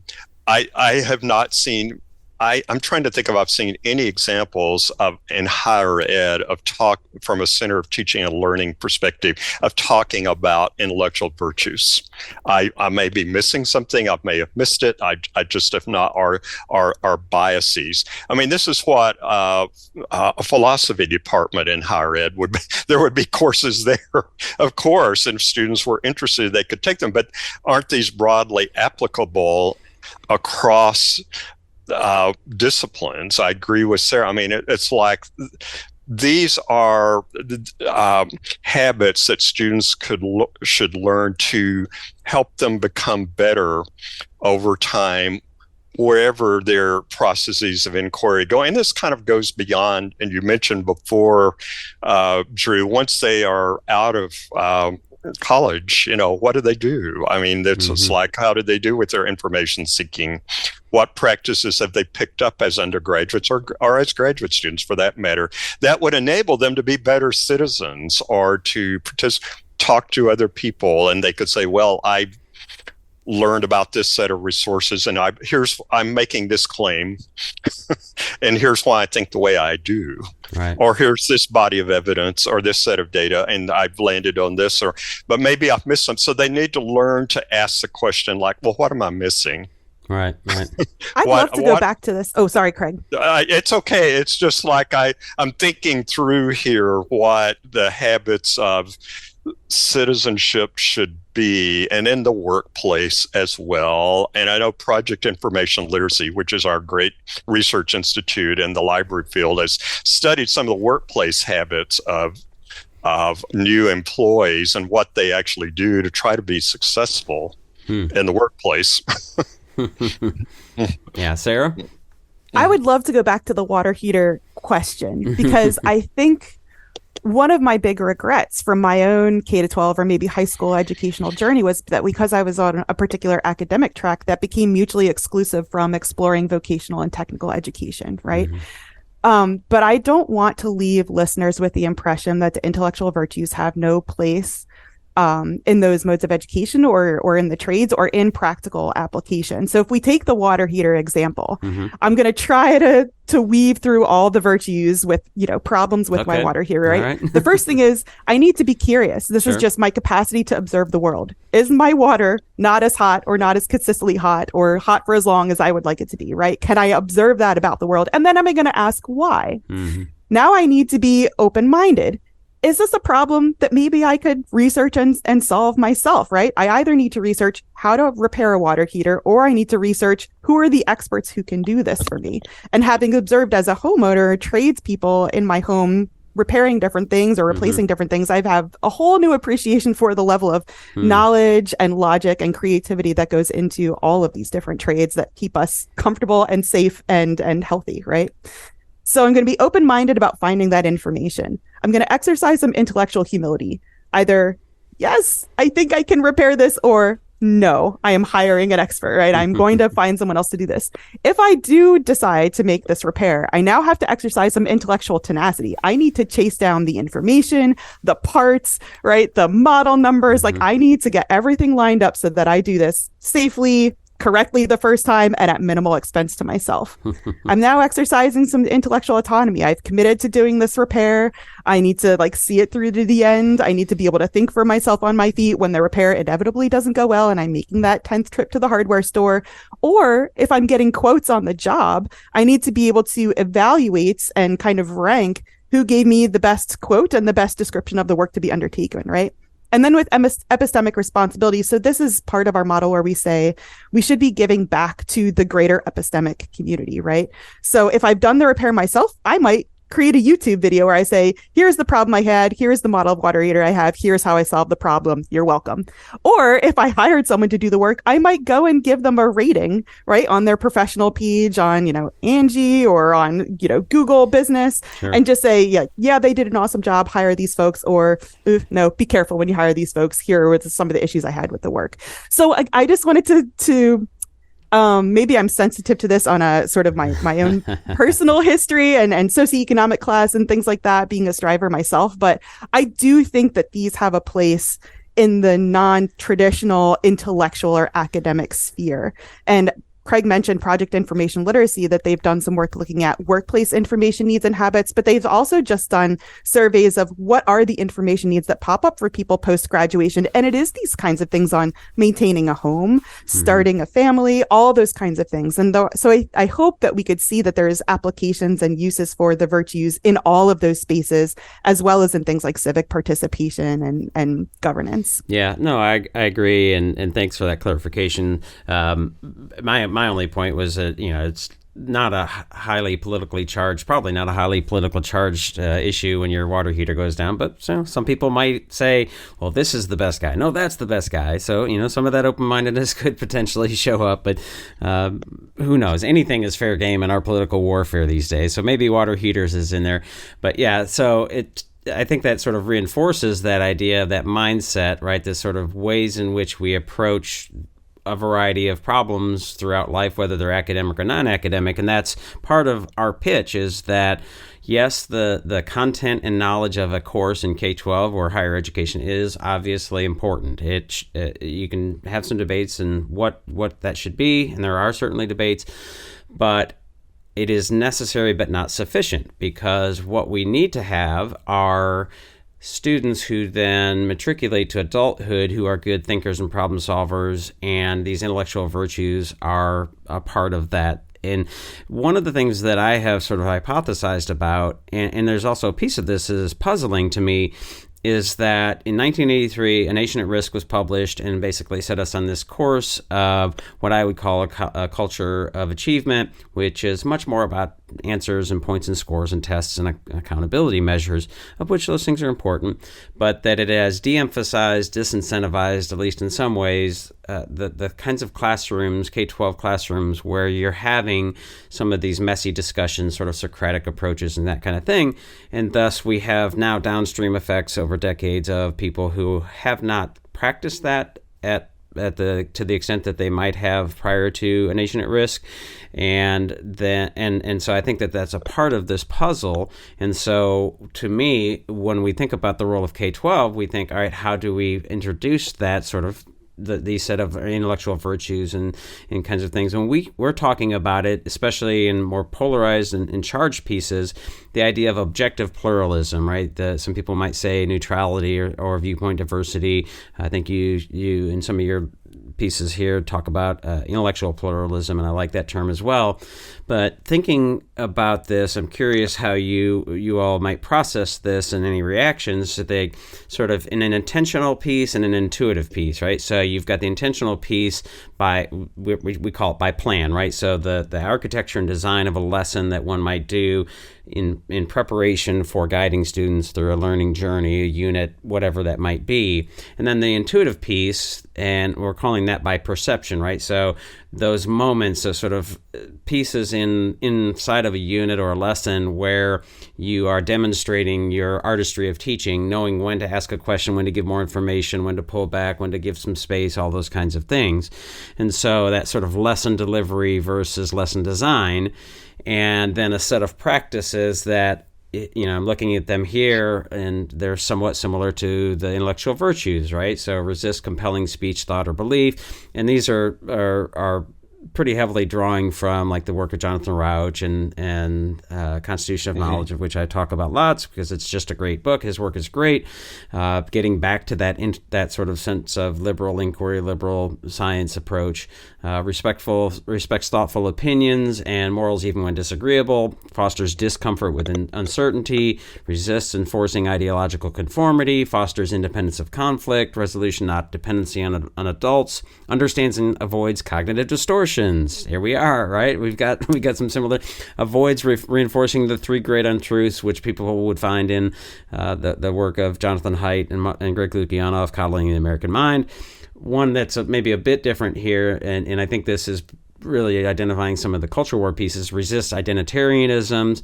have not seen... I'm trying to think if I've seen any examples in higher ed of talk from a center of teaching and learning perspective of talking about intellectual virtues. I may be missing something. I may have missed it. I just have not our biases. I mean, this is what a philosophy department in higher ed would be. There would be courses there, of course, and if students were interested, they could take them. But aren't these broadly applicable across disciplines? I agree with Sarah. I mean, it's like these are habits that students should learn to help them become better over time, wherever their processes of inquiry go. And this kind of goes beyond, and you mentioned before, Drew, once they are out of college, what do they do? I mean, it's like, how did they do with their information seeking? What practices have they picked up as undergraduates or as graduate students, for that matter, that would enable them to be better citizens or to talk to other people? And they could say, well, I learned about this set of resources, and I'm making this claim, and here's why I think the way I do. Right. Or here's this body of evidence or this set of data, and I've landed on this, but maybe I've missed some. So they need to learn to ask the question like, well, what am I missing? Right. I'd love to go back to this. Oh, sorry, Craig. It's okay. It's just like I'm thinking through here what the habits of citizenship should be, and in the workplace as well. And I know Project Information Literacy, which is our great research institute in the library field, has studied some of the workplace habits of new employees and what they actually do to try to be successful in the workplace. Yeah, Sarah? I would love to go back to the water heater question, because I think one of my big regrets from my own K-12 or maybe high school educational journey was that because I was on a particular academic track that became mutually exclusive from exploring vocational and technical education, right? But I don't want to leave listeners with the impression that the intellectual virtues have no place in those modes of education or in the trades or in practical application. So if we take the water heater example, I'm going to try to weave through all the virtues with, problems with my water heater, right? The first thing is I need to be curious. This is just my capacity to observe the world. Is my water not as hot or not as consistently hot or hot for as long as I would like it to be, right? Can I observe that about the world? And then am I going to ask why? Now I need to be open-minded. is this a problem that maybe I could research and solve myself, right? I either need to research how to repair a water heater, or I need to research who are the experts who can do this for me. And having observed as a homeowner, tradespeople in my home repairing different things or replacing different things, I have a whole new appreciation for the level of knowledge and logic and creativity that goes into all of these different trades that keep us comfortable and safe and healthy, right? So I'm going to be open-minded about finding that information. I'm going to exercise some intellectual humility. Either, yes, I think I can repair this, or no, I am hiring an expert, right? I'm going to find someone else to do this. If I do decide to make this repair, I now have to exercise some intellectual tenacity. I need to chase down the information, the parts, right? The model numbers. Like, I need to get everything lined up so that I do this safely, correctly the first time, and at minimal expense to myself. I'm now exercising some intellectual autonomy. I've committed to doing this repair. I need to see it through to the end. I need to be able to think for myself on my feet when the repair inevitably doesn't go well and I'm making that 10th trip to the hardware store. Or if I'm getting quotes on the job, I need to be able to evaluate and kind of rank who gave me the best quote and the best description of the work to be undertaken, right? And then with epistemic responsibility, so this is part of our model where we say we should be giving back to the greater epistemic community, right? So if I've done the repair myself, I might create a YouTube video where I say, here's the problem I had, here's the model of water heater I have, here's how I solved the problem, you're welcome. Or if I hired someone to do the work, I might go and give them a rating, right, on their professional page on, Angie or on, Google Business, and just say, yeah, they did an awesome job, hire these folks, or no, be careful when you hire these folks, here were some of the issues I had with the work. So I just wanted to maybe I'm sensitive to this on a sort of my own personal history and socioeconomic class and things like that, being a striver myself. But I do think that these have a place in the non-traditional intellectual or academic sphere. And Craig mentioned Project Information Literacy, that they've done some work looking at workplace information needs and habits, but they've also just done surveys of what are the information needs that pop up for people post-graduation. And it is these kinds of things on maintaining a home, starting a family, all those kinds of things. And so I hope that we could see that there's applications and uses for the virtues in all of those spaces, as well as in things like civic participation and governance. Yeah, no, I agree. And thanks for that clarification. My only point was that, it's not a highly politically charged, probably not a highly political charged issue when your water heater goes down. But some people might say, well, this is the best guy. No, that's the best guy. So, some of that open-mindedness could potentially show up. But who knows? Anything is fair game in our political warfare these days. So maybe water heaters is in there. But yeah, so I think that sort of reinforces that idea, that mindset, right? This sort of ways in which we approach a variety of problems throughout life, whether they're academic or non-academic. And that's part of our pitch, is that, yes, the content and knowledge of a course in K-12 or higher education is obviously important. You can have some debates in what that should be, and there are certainly debates, but it is necessary but not sufficient, because what we need to have are students who then matriculate to adulthood who are good thinkers and problem solvers, and these intellectual virtues are a part of that. And one of the things that I have sort of hypothesized about, and there's also a piece of this that is puzzling to me, is that in 1983, A Nation at Risk was published and basically set us on this course of what I would call a culture of achievement, which is much more about answers and points and scores and tests and accountability measures, of which those things are important, but that it has de-emphasized, disincentivized, at least in some ways, the kinds of classrooms, K-12 classrooms, where you're having some of these messy discussions, sort of Socratic approaches and that kind of thing. And thus we have now downstream effects over decades of people who have not practiced that to the extent that they might have prior to A Nation at Risk, and so I think that that's a part of this puzzle. And so to me, when we think about the role of K-12, we think, all right, how do we introduce that sort of these set of intellectual virtues and kinds of things? When we're talking about it, especially in more polarized and charged pieces, the idea of objective pluralism, right? Some people might say neutrality or viewpoint diversity. I think you in some of your pieces here talk about intellectual pluralism, and I like that term as well. But thinking about this, I'm curious how you all might process this and any reactions to the sort of in an intentional piece and an intuitive piece, right? So you've got the intentional piece by, we call it by plan, right? So the architecture and design of a lesson that one might do in preparation for guiding students through a learning journey, a unit, whatever that might be. And then the intuitive piece, and we're calling that by perception, right? So those moments of sort of pieces inside of a unit or a lesson where you are demonstrating your artistry of teaching, knowing when to ask a question, when to give more information, when to pull back, when to give some space, all those kinds of things. And so that sort of lesson delivery versus lesson design, and then a set of practices that, I'm looking at them here, and they're somewhat similar to the intellectual virtues, right? So resist compelling speech, thought, or belief. And these are pretty heavily drawing from like the work of Jonathan Rauch and Constitution of Knowledge, of which I talk about lots because it's just a great book. His work is great. Getting back to that sort of sense of liberal inquiry, liberal science approach, respects thoughtful opinions and morals even when disagreeable, fosters discomfort with uncertainty, resists enforcing ideological conformity, fosters independence of conflict, resolution not dependency on adults, understands and avoids cognitive distortions. Here we are, right? We got some similar. Avoids reinforcing the three great untruths, which people would find in the work of Jonathan Haidt and Greg Lukianoff, Coddling the American Mind. One that's maybe a bit different here, and I think this is really identifying some of the culture war pieces, resists identitarianisms,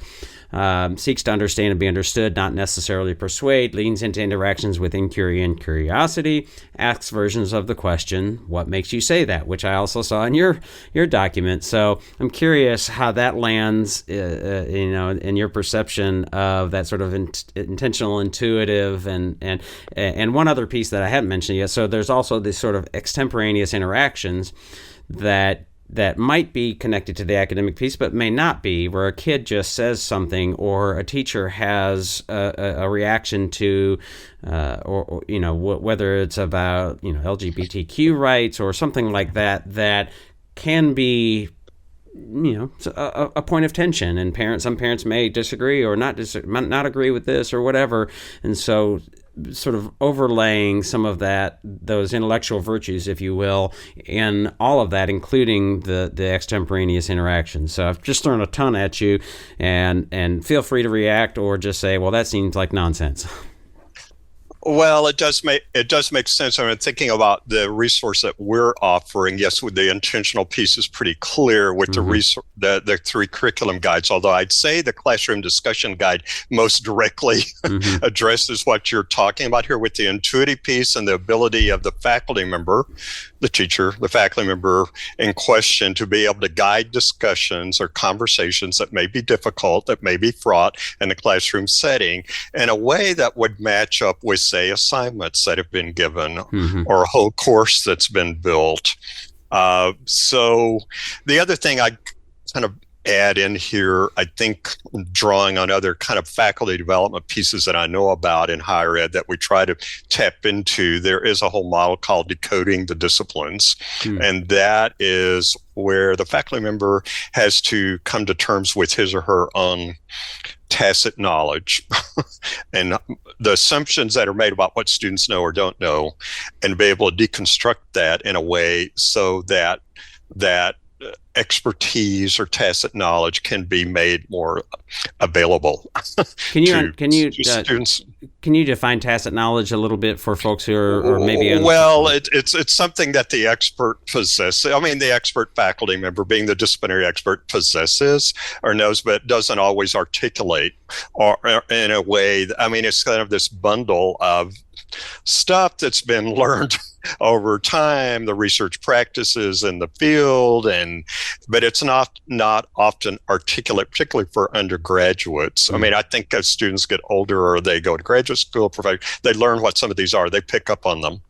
seeks to understand and be understood, not necessarily persuade, leans into interactions with inquiry and curiosity, asks versions of the question, what makes you say that? Which I also saw in your document. So I'm curious how that lands, in your perception of that sort of intentional, intuitive, and one other piece that I hadn't mentioned yet. So there's also this sort of extemporaneous interactions that might be connected to the academic piece, but may not be, where a kid just says something or a teacher has a reaction to, or whether it's about, LGBTQ rights or something like that can be, a point of tension, and some parents may disagree or not agree with this or whatever. And so sort of overlaying some of those intellectual virtues, if you will, in all of that, including the extemporaneous interaction. So I've just thrown a ton at you, and feel free to react or just say, well, that seems like nonsense. Well, it does make sense. I'm thinking about the resource that we're offering. Yes, with the intentional piece is pretty clear with the three curriculum guides. Although I'd say the classroom discussion guide most directly addresses what you're talking about here with the intuitive piece and the ability of the faculty member, the teacher, the faculty member in question to be able to guide discussions or conversations that may be difficult, that may be fraught in the classroom setting in a way that would match up with, say, assignments that have been given or a whole course that's been built. So the other thing I kind of add in here, I think, drawing on other kind of faculty development pieces that I know about in higher ed that we try to tap into, there is a whole model called Decoding the Disciplines. And that is where the faculty member has to come to terms with his or her own tacit knowledge and the assumptions that are made about what students know or don't know, and be able to deconstruct that in a way so that expertise or tacit knowledge can be made more available. Can you students? Can you define tacit knowledge a little bit for folks who are maybe? It's something that the expert possesses. I mean, the expert faculty member, being the disciplinary expert, possesses or knows, but doesn't always articulate or in a way. I mean, it's kind of this bundle of stuff that's been learned over time, the research practices in the field, but it's not often articulate, particularly for undergraduates. I mean, I think as students get older or they go to graduate school, they learn what some of these are. They pick up on them.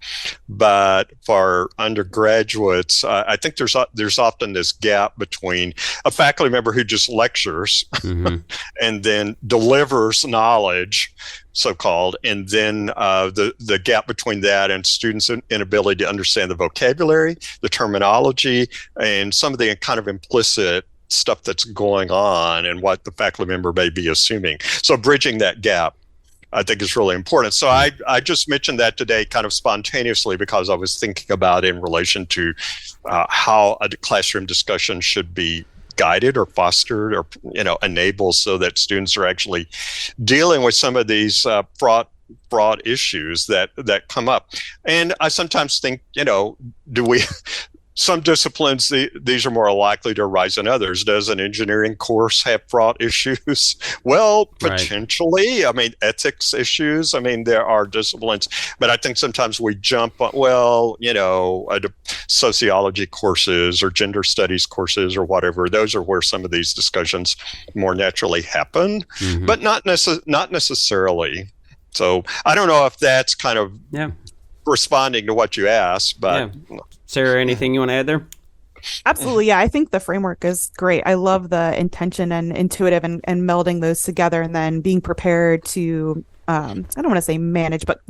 But for undergraduates, I think there's often this gap between a faculty member who just lectures and then delivers knowledge so-called, and then the gap between that and students' inability to understand the vocabulary, the terminology, and some of the kind of implicit stuff that's going on and what the faculty member may be assuming. So bridging that gap, I think, is really important. So I just mentioned that today kind of spontaneously because I was thinking about it in relation to how a classroom discussion should be guided or fostered or enabled so that students are actually dealing with some of these broad issues that come up. And I sometimes think, some disciplines, these are more likely to arise than others. Does an engineering course have broad issues? Well, potentially. Right. I mean, ethics issues. I mean, there are disciplines, but I think sometimes we jump on, sociology courses or gender studies courses or whatever. Those are where some of these discussions more naturally happen, but not necessarily. So I don't know if that's kind of responding to what you asked, but Sarah, anything you want to add there? Absolutely. Yeah, I think the framework is great. I love the intention and intuitive and melding those together and then being prepared to, I don't want to say manage, but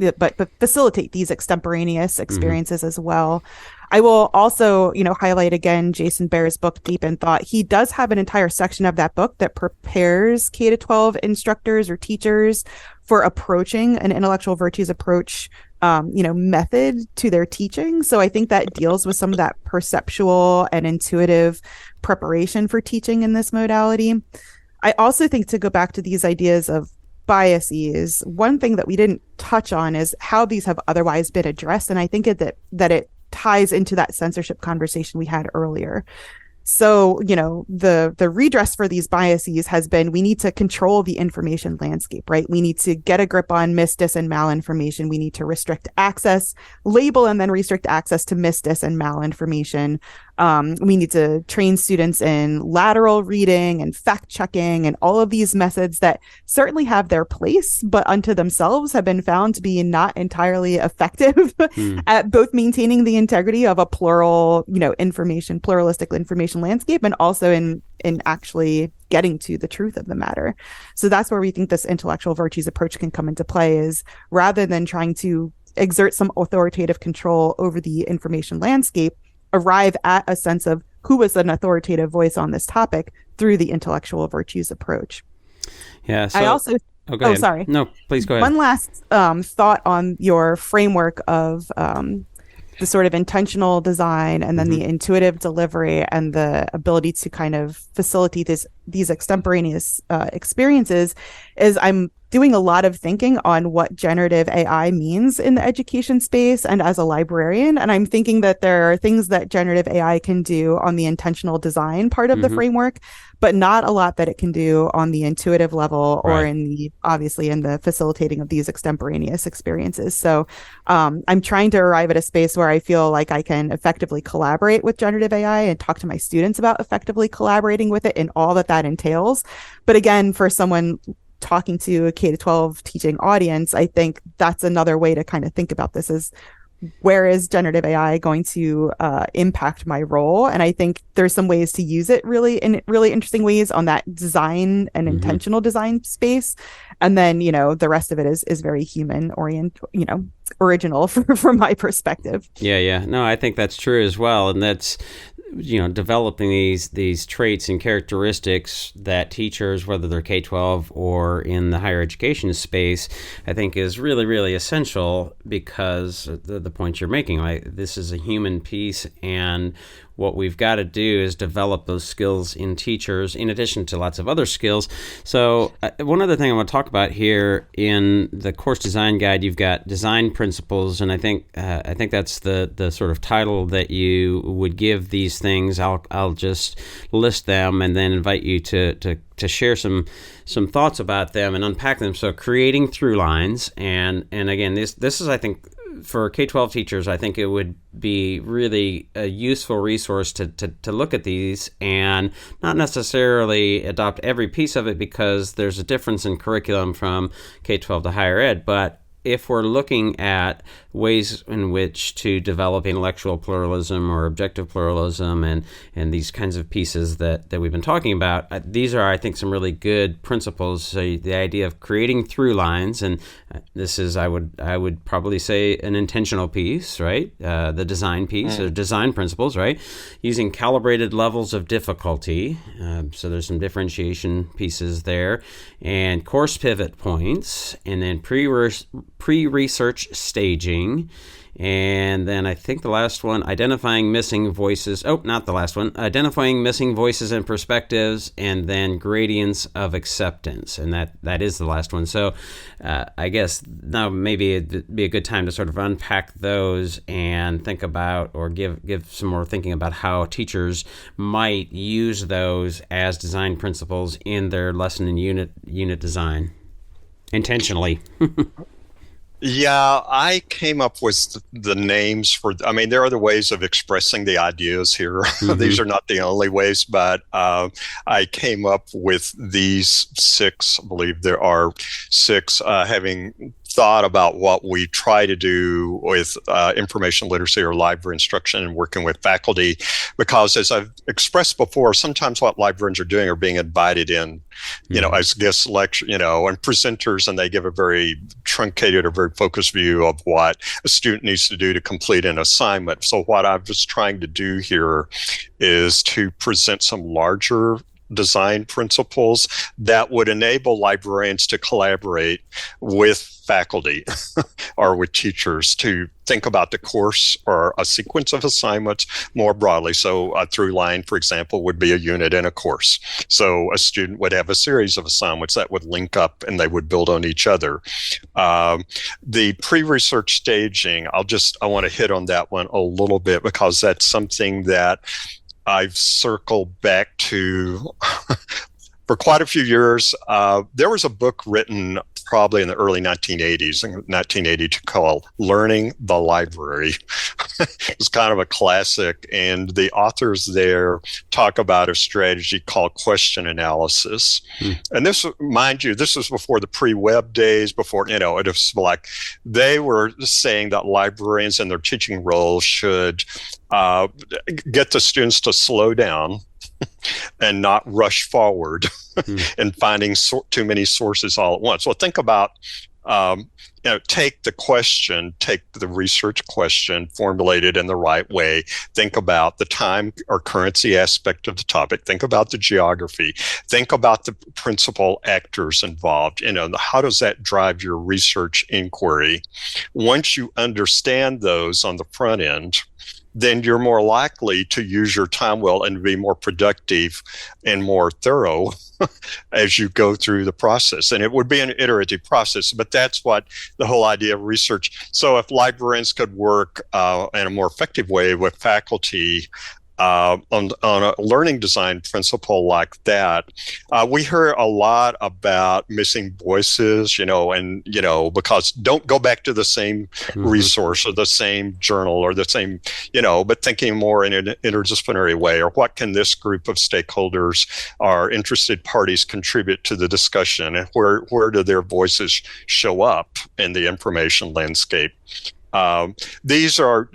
facilitate these extemporaneous experiences as well. I will also, highlight again Jason Baer's book, Deep in Thought. He does have an entire section of that book that prepares K-12 instructors or teachers for approaching an intellectual virtues approach method to their teaching. So I think that deals with some of that perceptual and intuitive preparation for teaching in this modality. I also think, to go back to these ideas of biases, one thing that we didn't touch on is how these have otherwise been addressed. And I think that it ties into that censorship conversation we had earlier. So, the redress for these biases has been, we need to control the information landscape, right? We need to get a grip on mis, dis, and malinformation. We need to restrict access, label and then restrict access to mis, dis, and malinformation. We need to train students in lateral reading and fact checking and all of these methods that certainly have their place, but unto themselves have been found to be not entirely effective at both maintaining the integrity of a pluralistic information landscape and also in actually getting to the truth of the matter. So that's where we think this intellectual virtues approach can come into play, is rather than trying to exert some authoritative control over the information landscape, arrive at a sense of who is an authoritative voice on this topic through the intellectual virtues approach. Yeah. So, I also, sorry. No, please go ahead. One last thought on your framework of the sort of intentional design and then the intuitive delivery and the ability to kind of facilitate these extemporaneous experiences, is I'm doing a lot of thinking on what generative AI means in the education space and as a librarian. And I'm thinking that there are things that generative AI can do on the intentional design part of the framework, but not a lot that it can do on the intuitive level or obviously in the facilitating of these extemporaneous experiences. So I'm trying to arrive at a space where I feel like I can effectively collaborate with generative AI and talk to my students about effectively collaborating with it and all that entails. But again, for someone talking to a K-12 teaching audience, I think that's another way to kind of think about this, is where is generative AI going to impact my role? And I think there's some ways to use it in really interesting ways on that design and intentional design space. And then, the rest of it is very human original from my perspective. Yeah. No, I think that's true as well. And that's, developing these traits and characteristics that teachers, whether they're K-12 or in the higher education space, I think is really, really essential, because the point you're making, right? This is a human piece, and what we've got to do is develop those skills in teachers in addition to lots of other skills. So one other thing I want to talk about here, in the course design guide, you've got design principles, and I think that's the sort of title that you would give these things. I'll just list them and then invite you to share some thoughts about them and unpack them. So creating through lines, and again, this is, I think, for K-12 teachers, I think it would be really a useful resource to look at these and not necessarily adopt every piece of it, because there's a difference in curriculum from K-12 to higher ed. But if we're looking at ways in which to develop intellectual pluralism or objective pluralism and these kinds of pieces that we've been talking about. These are, I think, some really good principles. So the idea of creating through lines, and this is, I would probably say, an intentional piece, right? The design piece, or design principles, right? Using calibrated levels of difficulty. So there's some differentiation pieces there, and course pivot points, and then pre-research staging, and then I think the last one, identifying missing voices. Oh, not the last one. Identifying missing voices and perspectives, and then gradients of acceptance, and that is the last one. So I guess now maybe it'd be a good time to sort of unpack those and think about, or give some more thinking about how teachers might use those as design principles in their lesson and unit design intentionally. Yeah, I came up with the names for, I mean, there are other ways of expressing the ideas here. These are not the only ways, but I came up with these 6, I believe there are 6, having thought about what we try to do with information literacy or library instruction and working with faculty, because as I've expressed before, sometimes what librarians are doing are being invited in, as guest lecture, and presenters, and they give a very truncated or very focused view of what a student needs to do to complete an assignment. So what I'm just trying to do here is to present some larger design principles that would enable librarians to collaborate with faculty or with teachers to think about the course or a sequence of assignments more broadly. So a through line, for example, would be a unit in a course. So a student would have a series of assignments that would link up and they would build on each other. The pre-research staging, I want to hit on that one a little bit, because that's something that I've circled back to for quite a few years. There was a book written probably in the early 1980s, 1982, called Learning the Library. It was kind of a classic, and the authors there talk about a strategy called question analysis. And this, mind you, this was before the pre-web days, before, it was like they were saying that librarians in their teaching role should get the students to slow down and not rush forward and finding too many sources all at once. Well, think about, take the research question, formulate it in the right way. Think about the time or currency aspect of the topic. Think about the geography. Think about the principal actors involved. How does that drive your research inquiry? Once you understand those on the front end, then you're more likely to use your time well and be more productive and more thorough as you go through the process. And it would be an iterative process, but that's what the whole idea of research. So if librarians could work in a more effective way with faculty on a learning design principle like that, we hear a lot about missing voices, because don't go back to the same resource or the same journal or the same, but thinking more in an interdisciplinary way, or what can this group of stakeholders or interested parties contribute to the discussion, and where do their voices show up in the information landscape? These are,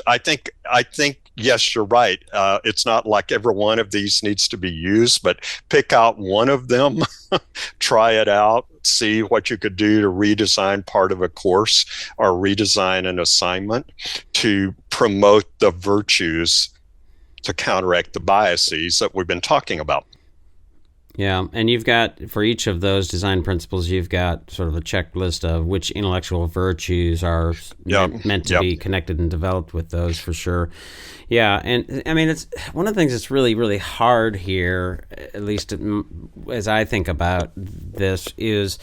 I think, yes, you're right. It's not like every one of these needs to be used, but pick out one of them, try it out, see what you could do to redesign part of a course or redesign an assignment to promote the virtues to counteract the biases that we've been talking about. Yeah, and you've got, for each of those design principles, you've got sort of a checklist of which intellectual virtues are meant to be connected and developed with those, for sure. Yeah, and I mean, it's one of the things that's really, really hard here, at least as I think about this, is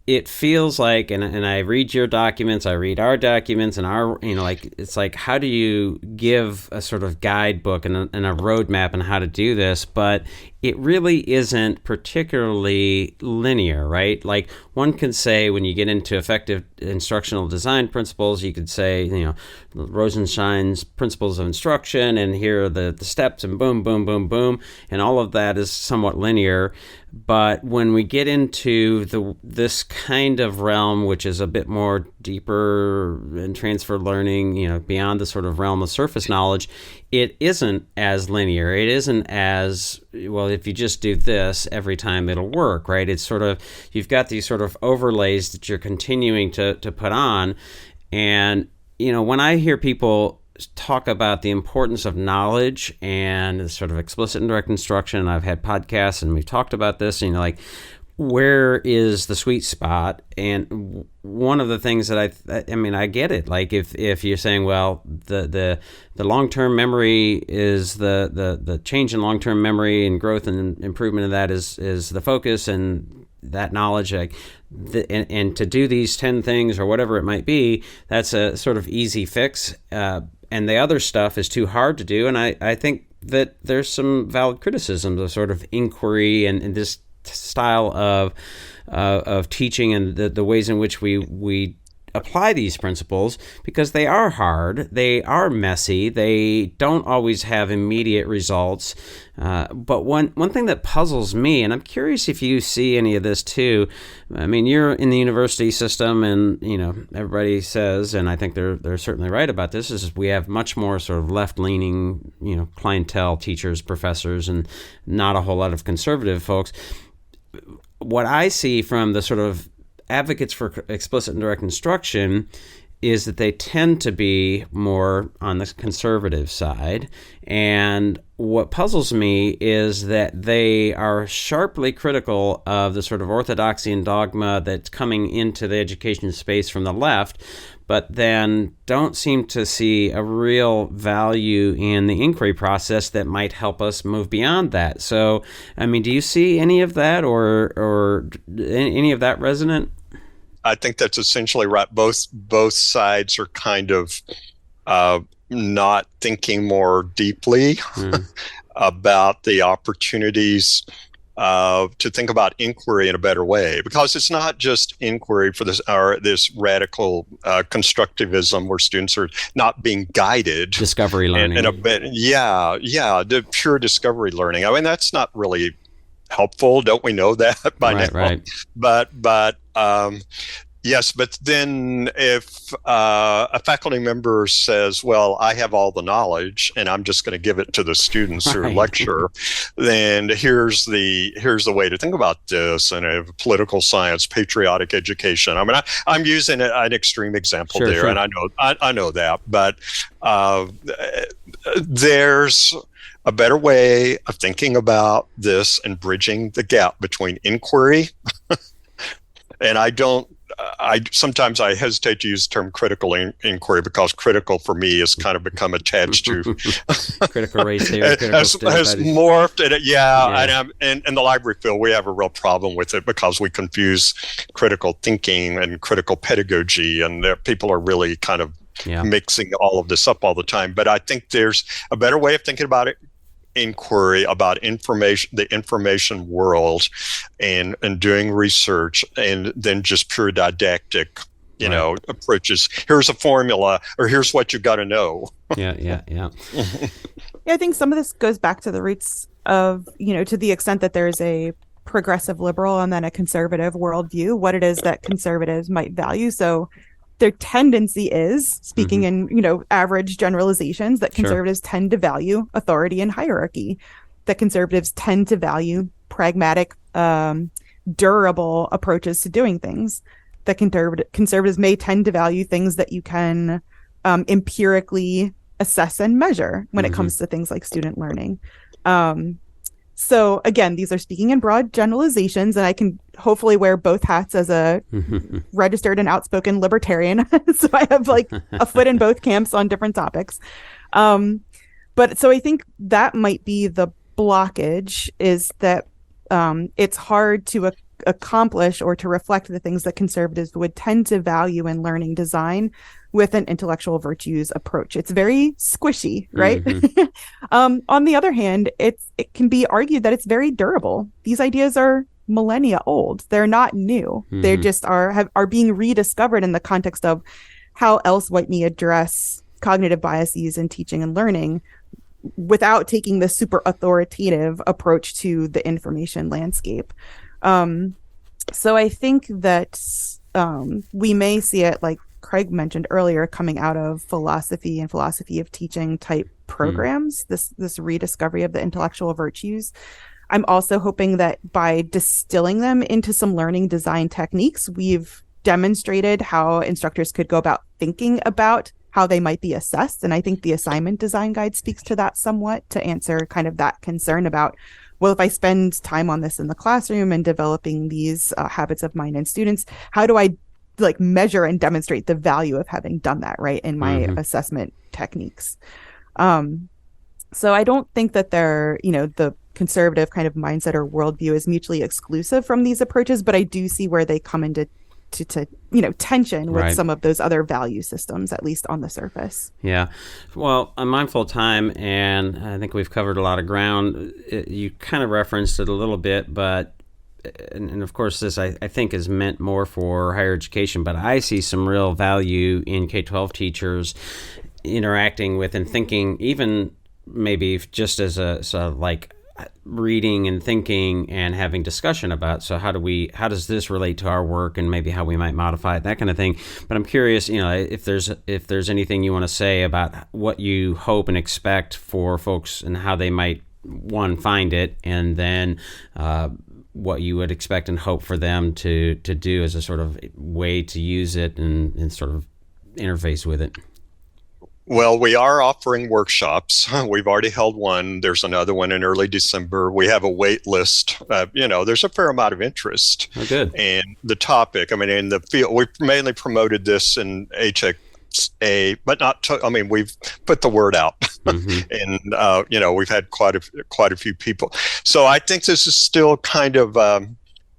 it feels like, and I read your documents, I read our documents, and it's like, how do you give a sort of guidebook and a roadmap on how to do this? But it really isn't particularly linear, right? Like, one can say, when you get into effective instructional design principles, you could say, Rosenshine's principles of instruction, and here are the steps, and boom, boom, boom, boom, and all of that is somewhat linear. But when we get into this kind of realm, which is a bit more deeper and transfer learning, beyond the sort of realm of surface knowledge, it isn't as linear. It isn't as, well, if you just do this every time, it'll work, right? It's sort of, you've got these sort of overlays that you're continuing to put on. And, when I hear people talk about the importance of knowledge and the sort of explicit and direct instruction, I've had podcasts and we've talked about this, like, where is the sweet spot? And one of the things that I get it. Like if you're saying, well, the long-term memory is the change in long-term memory and growth and improvement of that is the focus, and that knowledge, and to do these 10 things or whatever it might be, that's a sort of easy fix. And the other stuff is too hard to do. And I think that there's some valid criticisms of sort of inquiry and this style of teaching and the ways in which we apply these principles, because they are hard, they are messy, they don't always have immediate results. But one thing that puzzles me, and I'm curious if you see any of this too. I mean, you're in the university system, and everybody says, and I think they're certainly right about this, is we have much more sort of left-leaning, clientele, teachers, professors, and not a whole lot of conservative folks. What I see from the sort of advocates for explicit and direct instruction is that they tend to be more on the conservative side. And what puzzles me is that they are sharply critical of the sort of orthodoxy and dogma that's coming into the education space from the left, but then don't seem to see a real value in the inquiry process that might help us move beyond that. So, I mean, do you see any of that or any of that resonant? I think that's essentially right. Both sides are kind of not thinking more deeply about the opportunities to think about inquiry in a better way, because it's not just inquiry for this radical constructivism where students are not being guided. Discovery learning. In a bit, the pure discovery learning. I mean, that's not really helpful. Don't we know that by now? Right. But yes, but then if a faculty member says, well, I have all the knowledge and I'm just going to give it to the students through lecture, then here's the way to think about this, and a political science, patriotic education. I mean, I'm using an extreme example there, sure. And I know that, but there's a better way of thinking about this and bridging the gap between inquiry and sometimes I hesitate to use the term critical inquiry, because critical for me has kind of become attached to critical race theory, has morphed. And in the library field, we have a real problem with it because we confuse critical thinking and critical pedagogy, and people are really kind of mixing all of this up all the time. But I think there's a better way of thinking about it. Inquiry about information, the information world, and doing research, and then just pure didactic, approaches. Here's a formula, or here's what you got to know. Yeah. I think some of this goes back to the roots of, to the extent that there's a progressive liberal and then a conservative worldview, what it is that conservatives might value. So their tendency is, speaking in, average generalizations, that conservatives tend to value authority and hierarchy, that conservatives tend to value pragmatic, durable approaches to doing things, that conservatives may tend to value things that you can empirically assess and measure when it comes to things like student learning. So again, these are speaking in broad generalizations, and I can hopefully wear both hats as a registered and outspoken libertarian. So I have like a foot in both camps on different topics. But so I think that might be the blockage, is that it's hard to accomplish or to reflect the things that conservatives would tend to value in learning design with an intellectual virtues approach. It's very squishy, right? On the other hand, it can be argued that it's very durable. These ideas are millennia old. They're not new. They just are being rediscovered in the context of how else might we address cognitive biases in teaching and learning without taking the super authoritative approach to the information landscape. So I think that we may see it, like Craig mentioned earlier, coming out of philosophy and philosophy of teaching type programs, this rediscovery of the intellectual virtues. I'm also hoping that by distilling them into some learning design techniques, we've demonstrated how instructors could go about thinking about how they might be assessed. And I think the assignment design guide speaks to that somewhat, to answer kind of that concern about, well, if I spend time on this in the classroom and developing these habits of mind in students, how do I like measure and demonstrate the value of having done that, right, in my assessment techniques? So I don't think that they're, the conservative kind of mindset or worldview is mutually exclusive from these approaches, but I do see where they come into tension with some of those other value systems, at least on the surface. Yeah. Well, I'm mindful of time, and I think we've covered a lot of ground. You kind of referenced it a little bit, but, and of course this I think is meant more for higher education, but I see some real value in K-12 teachers interacting with and thinking, even maybe just as a sort of like reading and thinking and having discussion about, so how does this relate to our work, and maybe how we might modify it, that kind of thing. But I'm curious, if there's anything you want to say about what you hope and expect for folks and how they might, one, find it, and then what you would expect and hope for them to do as a sort of way to use it and sort of interface with it. Well, we are offering workshops. We've already held one. There's another one in early December. We have a wait list. There's a fair amount of interest. Oh, good. And the topic, in the field, we've mainly promoted this in HXA, but not, we've put the word out. And, we've had quite a few people. So I think this is still kind of,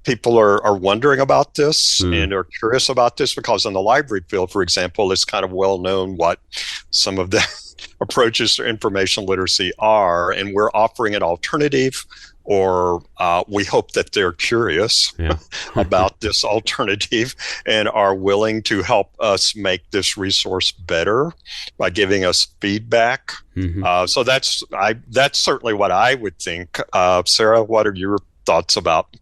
people are wondering about this and are curious about this, because in the library field, for example, it's kind of well known what some of the approaches to information literacy are, and we're offering an alternative, or we hope that they're curious about this alternative and are willing to help us make this resource better by giving us feedback. So that's certainly what I would think. Sarah, what are your thoughts about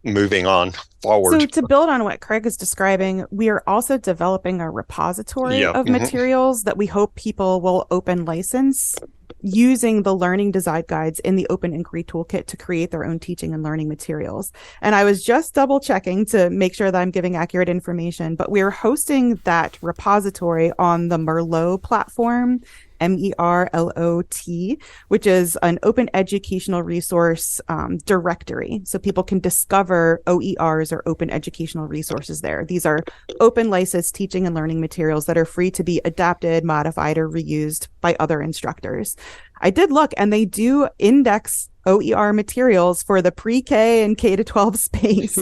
moving on forward? So to build on what Craig is describing, we are also developing a repository of materials that we hope people will open license, using the learning design guides in the Open Inquiry Toolkit to create their own teaching and learning materials. And I was just double checking to make sure that I'm giving accurate information, but we're hosting that repository on the Merlot platform, MERLOT, which is an open educational resource directory. So people can discover OERs or open educational resources there. These are open license teaching and learning materials that are free to be adapted, modified, or reused by other instructors. I did look, and they do index OER materials for the pre-K and K-12 space.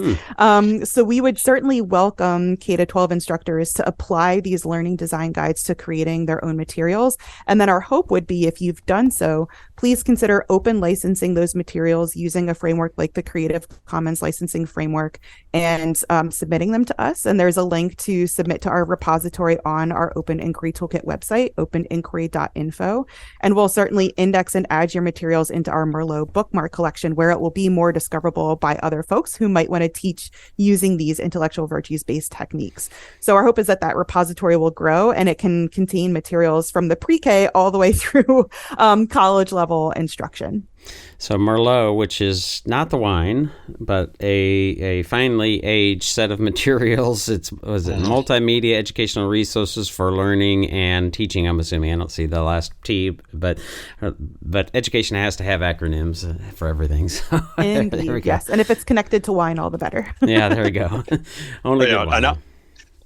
So we would certainly welcome K-12 instructors to apply these learning design guides to creating their own materials. And then our hope would be, if you've done so, please consider open licensing those materials using a framework like the Creative Commons licensing framework, and submitting them to us. And there's a link to submit to our repository on our Open Inquiry Toolkit website, openinquiry.info. And we'll certainly index and add your materials into our Merlot bookmark collection, where it will be more discoverable by other folks who might want to teach using these intellectual virtues based techniques. So our hope is that repository will grow, and it can contain materials from the pre-K all the way through college level instruction. So Merlot, which is not the wine, but a finely aged set of materials. It's multimedia educational resources for learning and teaching. I'm assuming I don't see the last T, but education has to have acronyms for everything. So indeed, yes. And if it's connected to wine, all the better. Yeah, there we go. Only good wine.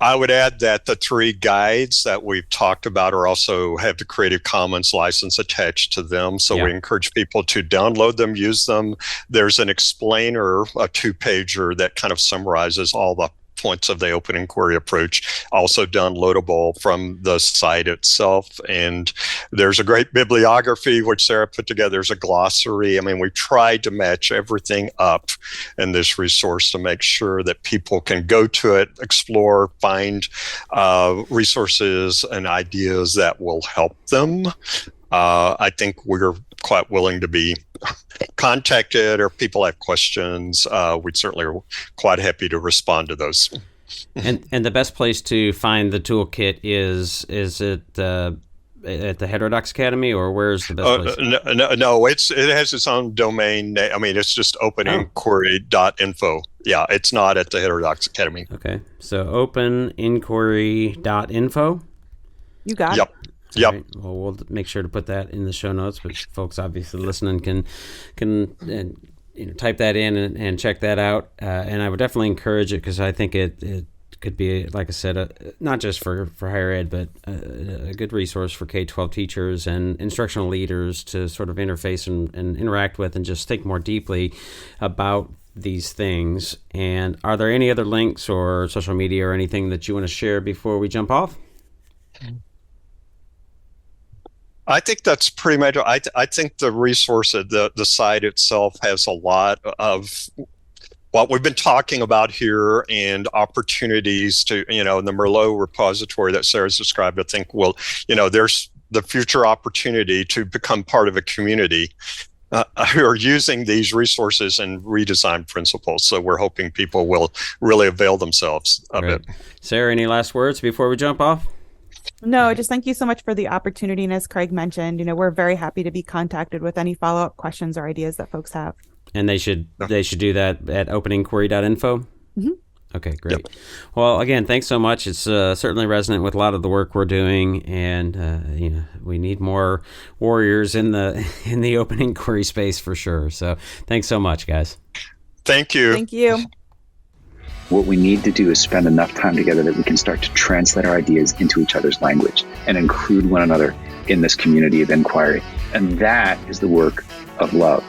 I would add that the 3 guides that we've talked about also have the Creative Commons license attached to them. So we encourage people to download them, use them. There's an explainer, a 2-pager that kind of summarizes all the points of the open inquiry approach, also downloadable from the site itself. And there's a great bibliography, which Sarah put together. There's a glossary. We tried to match everything up in this resource to make sure that people can go to it, explore, find resources and ideas that will help them. I think we're quite willing to be contacted, or people have questions. We certainly are quite happy to respond to those. And the best place to find the toolkit is it at the Heterodox Academy, or where's the best place? No, it has its own domain. I mean, it's just openinquiry.info. Yeah, it's not at the Heterodox Academy. Okay, so openinquiry.info. You got Yep. it. Yep. Right. Well, we'll make sure to put that in the show notes, but folks obviously listening can type that in and check that out. And I would definitely encourage it, because I think it could be, like I said, not just for higher ed, but a good resource for K-12 teachers and instructional leaders to sort of interface and interact with and just think more deeply about these things. And are there any other links or social media or anything that you want to share before we jump off? I think that's pretty much. I think the resource, the site itself, has a lot of what we've been talking about here, and opportunities to, the Merlot repository that Sarah's described. I think there's the future opportunity to become part of a community who are using these resources and redesign principles. So we're hoping people will really avail themselves of it. Sarah, any last words before we jump off? No, just thank you so much for the opportunity. And as Craig mentioned, we're very happy to be contacted with any follow-up questions or ideas that folks have. And they should do that at openinquiry.info? Mm-hmm. Okay, great. Yep. Well, again, thanks so much. It's certainly resonant with a lot of the work we're doing, and we need more warriors in the open inquiry space for sure. So thanks so much, guys. Thank you. Thank you. What we need to do is spend enough time together that we can start to translate our ideas into each other's language and include one another in this community of inquiry. And that is the work of love.